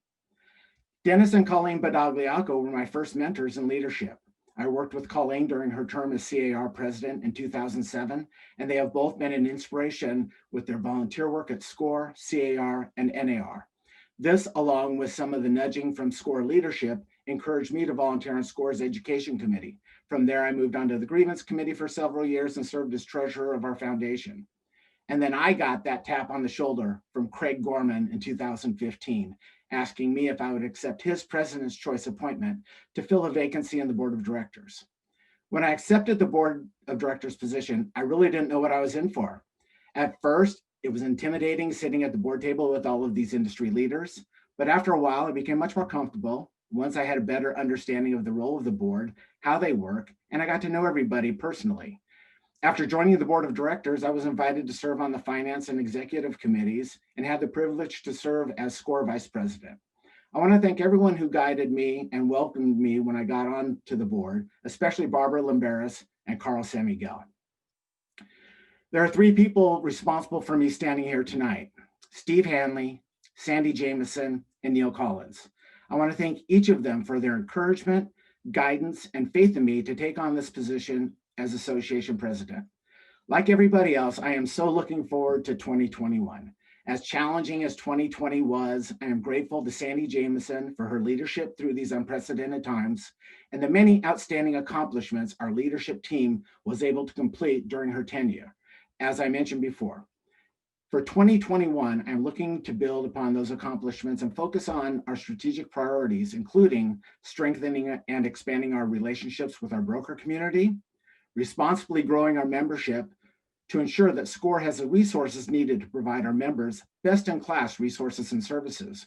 Dennis and Colleen Badagliacco were my first mentors in leadership. I worked with Colleen during her term as CAR president in 2007, and they have both been an inspiration with their volunteer work at SCCAOR, CAR, and NAR. This, along with some of the nudging from SCCAOR leadership, encouraged me to volunteer on SCCAOR's education committee. From there, I moved on to the grievance committee for several years and served as treasurer of our foundation. And then I got that tap on the shoulder from Craig Gorman in 2015, asking me if I would accept his president's choice appointment to fill a vacancy in the board of directors. When I accepted the board of directors position, I really didn't know what I was in for. At first, it was intimidating sitting at the board table with all of these industry leaders, but after a while, I became much more comfortable once I had a better understanding of the role of the board, how they work, and I got to know everybody personally. After joining the board of directors, I was invited to serve on the finance and executive committees and had the privilege to serve as SCORE vice president. I want to thank everyone who guided me and welcomed me when I got on to the board, especially Barbara Limberis and Carl San Miguel. There are three people responsible for me standing here tonight: Steve Hanley, Sandy Jameson, and Neil Collins. I want to thank each of them for their encouragement, guidance, and faith in me to take on this position as association president. Like everybody else, I am so looking forward to 2021. As challenging as 2020 was, I am grateful to Sandy Jameson for her leadership through these unprecedented times and the many outstanding accomplishments our leadership team was able to complete during her tenure, as I mentioned before. For 2021, I'm looking to build upon those accomplishments and focus on our strategic priorities, including strengthening and expanding our relationships with our broker community, responsibly growing our membership to ensure that SCORE has the resources needed to provide our members best-in-class resources and services,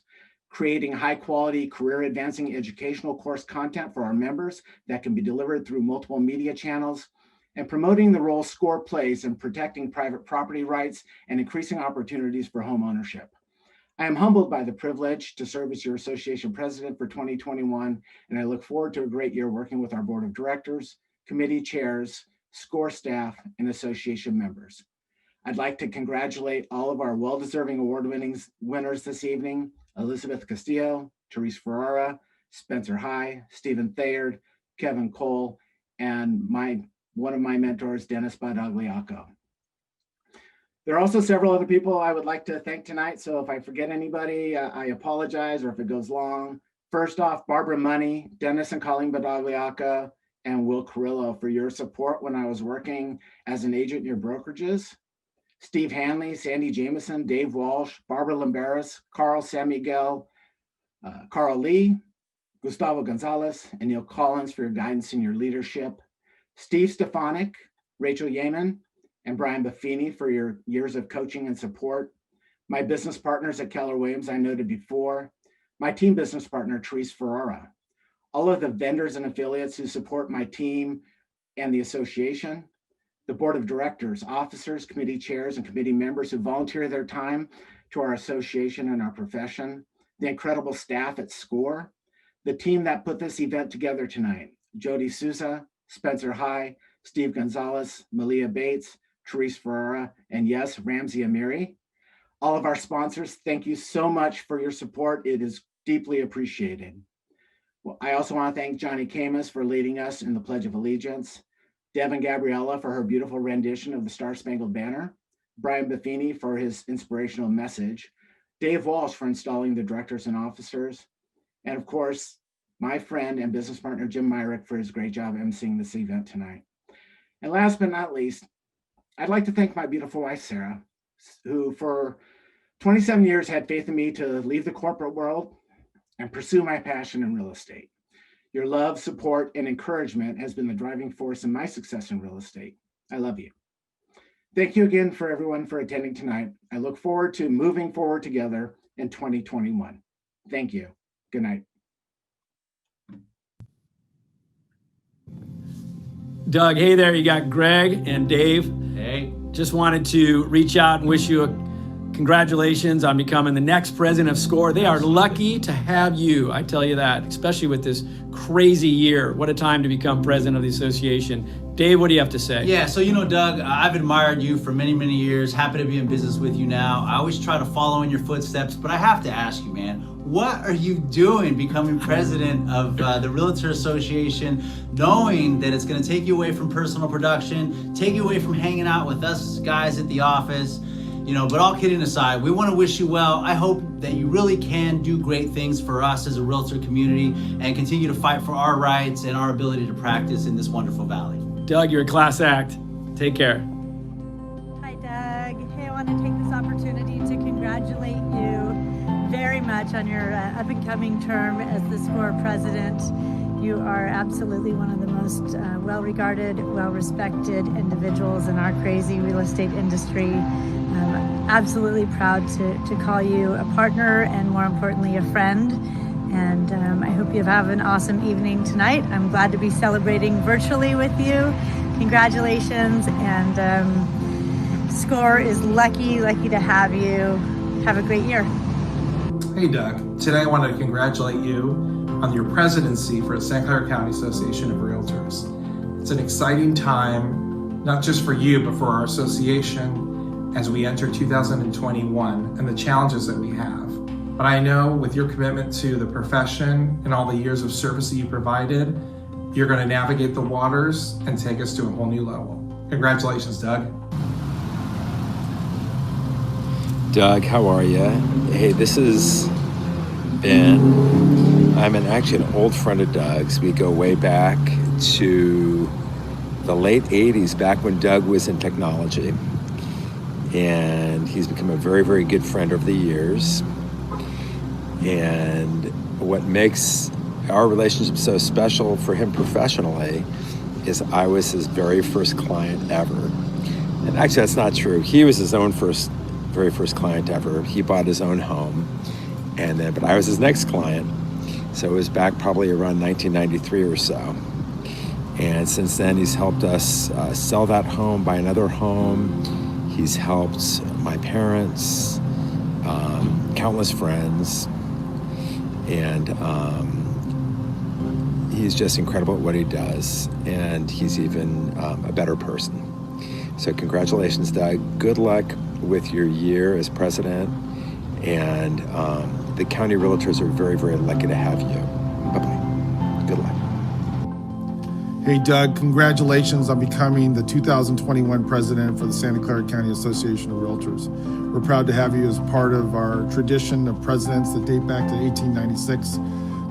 creating high-quality, career-advancing educational course content for our members that can be delivered through multiple media channels, and promoting the role SCORE plays in protecting private property rights and increasing opportunities for home ownership. I am humbled by the privilege to serve as your association president for 2021, and I look forward to a great year working with our board of directors, committee chairs, SCORE staff, and association members. I'd like to congratulate all of our well-deserving award winners this evening: Elizabeth Castillo, Therese Ferrara, Spencer High, Stephen Thayard, Kevin Cole, and one of my mentors, Dennis Badagliaco. There are also several other people I would like to thank tonight, so if I forget anybody, I apologize, or if it goes long. First off, Barbara Money, Dennis and Colleen Badagliaco, and Will Carrillo for your support when I was working as an agent in your brokerages. Steve Hanley, Sandy Jameson, Dave Walsh, Barbara Limberis, Carl San Miguel, Carl Lee, Gustavo Gonzalez, and Neil Collins for your guidance and your leadership. Steve Stefanik, Rachel Yeaman, and Brian Buffini for your years of coaching and support. My business partners at Keller Williams I noted before. My team business partner, Therese Ferrara. All of the vendors and affiliates who support my team and the association. The board of directors, officers, committee chairs, and committee members who volunteer their time to our association and our profession. The incredible staff at SCORE. The team that put this event together tonight: Jody Souza, Spencer High, Steve Gonzalez, Malia Bates, Therese Ferrara, and yes, Ramsey Amiri. All of our sponsors, thank you so much for your support. It is deeply appreciated. Well, I also want to thank Johnny Camus for leading us in the Pledge of Allegiance, Devin Gabriella for her beautiful rendition of the Star Spangled Banner, Brian Buffini for his inspirational message, Dave Walsh for installing the directors and officers, and of course, my friend and business partner, Jim Myrick, for his great job emceeing this event tonight. And last but not least, I'd like to thank my beautiful wife, Sarah, who for 27 years had faith in me to leave the corporate world and pursue my passion in real estate. Your love, support, and encouragement has been the driving force in my success in real estate. I love you. Thank you again for everyone for attending tonight. I look forward to moving forward together in 2021. Thank you. Good night. Doug, hey there, you got Greg and Dave. Hey. Just wanted to reach out and wish you a congratulations on becoming the next president of SCORE. They are lucky to have you, I tell you that, especially with this crazy year. What a time to become president of the association. Dave, what do you have to say? Yeah, so Doug, I've admired you for many, many years. Happy to be in business with you now. I always try to follow in your footsteps, but I have to ask you, man, what are you doing becoming president of the Realtor Association, knowing that it's going to take you away from personal production, take you away from hanging out with us guys at the office? But all kidding aside, we want to wish you well. I hope that you really can do great things for us as a realtor community and continue to fight for our rights and our ability to practice in this wonderful valley. Doug, you're a class act. Take care. Hi, Doug. Hey, I want much on your up and coming term as the SCCAOR president. You are absolutely one of the most well-regarded, well-respected individuals in our crazy real estate industry. I'm absolutely proud to call you a partner and, more importantly, a friend. And I hope you have an awesome evening tonight. I'm glad to be celebrating virtually with you. Congratulations, and SCCAOR is lucky to have you. Have a great year. Hey Doug, today I wanted to congratulate you on your presidency for the Santa Clara County Association of Realtors. It's an exciting time, not just for you, but for our association as we enter 2021 and the challenges that we have. But I know with your commitment to the profession and all the years of service that you provided, you're going to navigate the waters and take us to a whole new level. Congratulations, Doug. Doug, how are you? Hey, this is Ben. I'm actually an old friend of Doug's. We go way back to the late 80s, back when Doug was in technology. And he's become a very, very good friend over the years. And what makes our relationship so special for him professionally is I was his very first client ever. And actually, that's not true. He was his own very first client ever. He bought his own home, but I was his next client. So it was back probably around 1993 or so. And since then, he's helped us sell that home, buy another home. He's helped my parents, countless friends, and he's just incredible at what he does. And he's even a better person. So congratulations, Doug. Good luck with your year as president, and the county realtors are very, very lucky to have you. Bye-bye. Good luck. Hey, Doug, congratulations on becoming the 2021 president for the Santa Clara County Association of Realtors. We're proud to have you as part of our tradition of presidents that date back to 1896.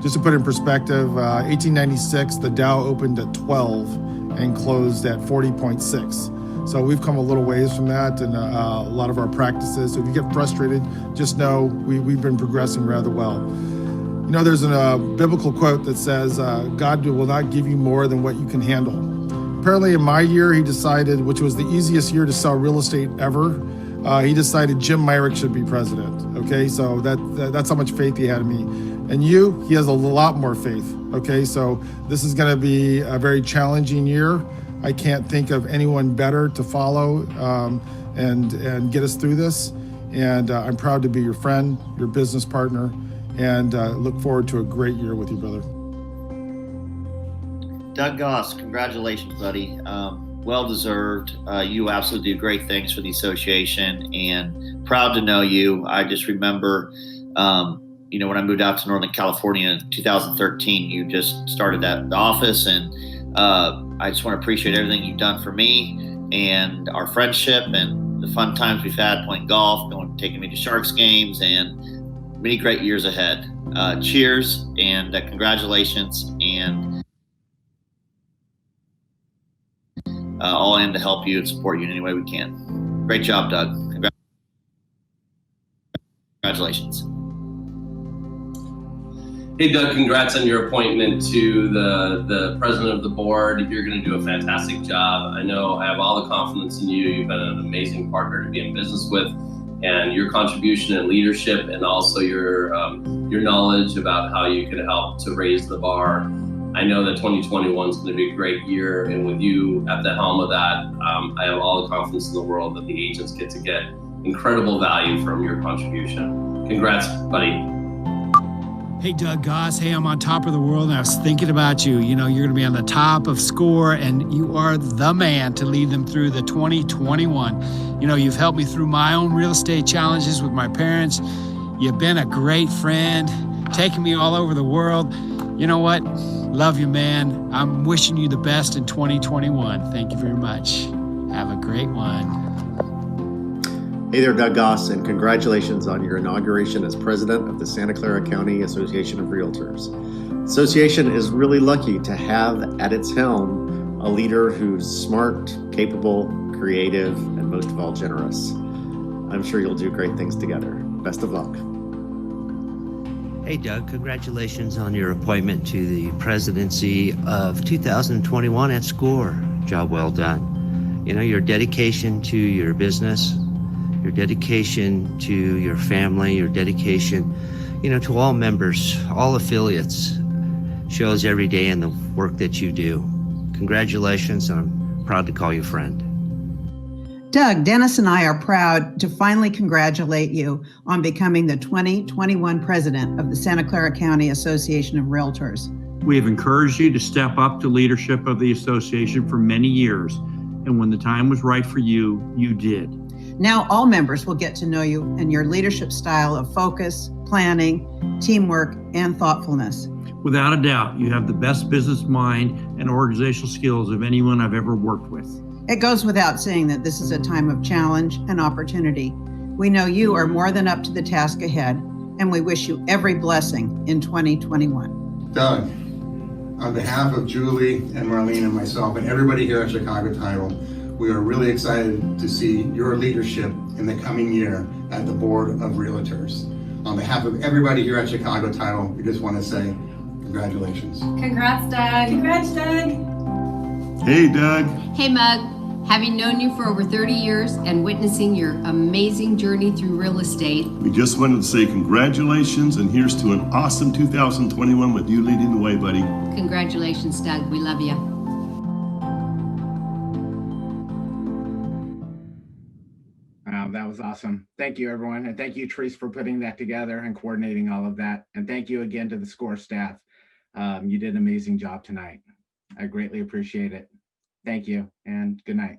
Just to put it in perspective, 1896, the Dow opened at 12 and closed at 40.6. So we've come a little ways from that, and a lot of our practices. So if you get frustrated, just know we've been progressing rather well. You know, there's a biblical quote that says, God will not give you more than what you can handle. Apparently in my year, he decided, which was the easiest year to sell real estate ever, he decided Jim Myrick should be president. Okay, so that's how much faith he had in me. And he has a lot more faith. Okay, so this is gonna be a very challenging year. I can't think of anyone better to follow and get us through this. And I'm proud to be your friend, your business partner, and look forward to a great year with you, brother. Doug Goss, congratulations, buddy. Well deserved. You absolutely do great things for the association, and proud to know you. I just remember, when I moved out to Northern California in 2013, you just started the office, and I just want to appreciate everything you've done for me and our friendship and the fun times we've had playing golf, taking me to Sharks games, and many great years ahead. Cheers and congratulations, and all in to help you and support you in any way we can. Great job, Doug. Congratulations. Hey, Doug, congrats on your appointment to the president of the board. You're going to do a fantastic job. I know I have all the confidence in you. You've been an amazing partner to be in business with, and your contribution and leadership, and also your knowledge about how you can help to raise the bar. I know that 2021 is going to be a great year, and with you at the helm of that, I have all the confidence in the world that the agents get incredible value from your contribution. Congrats, buddy. Hey, Doug Goss. Hey, I'm on top of the world, and I was thinking about you. You know, you're going to be on the top of SCCAOR, and you are the man to lead them through the 2021. You know, you've helped me through my own real estate challenges with my parents. You've been a great friend, taking me all over the world. You know what? Love you, man. I'm wishing you the best in 2021. Thank you very much. Have a great one. Hey there, Doug Goss, and congratulations on your inauguration as president of the Santa Clara County Association of Realtors. The association is really lucky to have at its helm a leader who's smart, capable, creative, and most of all, generous. I'm sure you'll do great things together. Best of luck. Hey, Doug, congratulations on your appointment to the presidency of 2021 at SCORE. Job well done. You know, your dedication to your business, your dedication to your family, your dedication, to all members, all affiliates, shows every day in the work that you do. Congratulations, and I'm proud to call you friend. Doug, Dennis and I are proud to finally congratulate you on becoming the 2021 president of the Santa Clara County Association of Realtors. We have encouraged you to step up to leadership of the association for many years, and when the time was right for you, you did. Now all members will get to know you and your leadership style of focus, planning, teamwork, and thoughtfulness. Without a doubt, you have the best business mind and organizational skills of anyone I've ever worked with. It goes without saying that this is a time of challenge and opportunity. We know you are more than up to the task ahead, and we wish you every blessing in 2021. Doug, on behalf of Julie and Marlene and myself and everybody here at Chicago Title, we are really excited to see your leadership in the coming year at the Board of Realtors. On behalf of everybody here at Chicago Title, we just want to say congratulations. Congrats, Doug. Congrats, Doug. Hey, Doug. Hey, Mug. Having known you for over 30 years and witnessing your amazing journey through real estate, We just wanted to say congratulations, and here's to an awesome 2021 with you leading the way, buddy. congratulations, Doug. We love you. Wow, that was awesome. Thank you, everyone. And thank you, Therese, for putting that together and coordinating all of that. And thank you again to the SCORE staff. You did an amazing job tonight. I greatly appreciate it. Thank you and good night.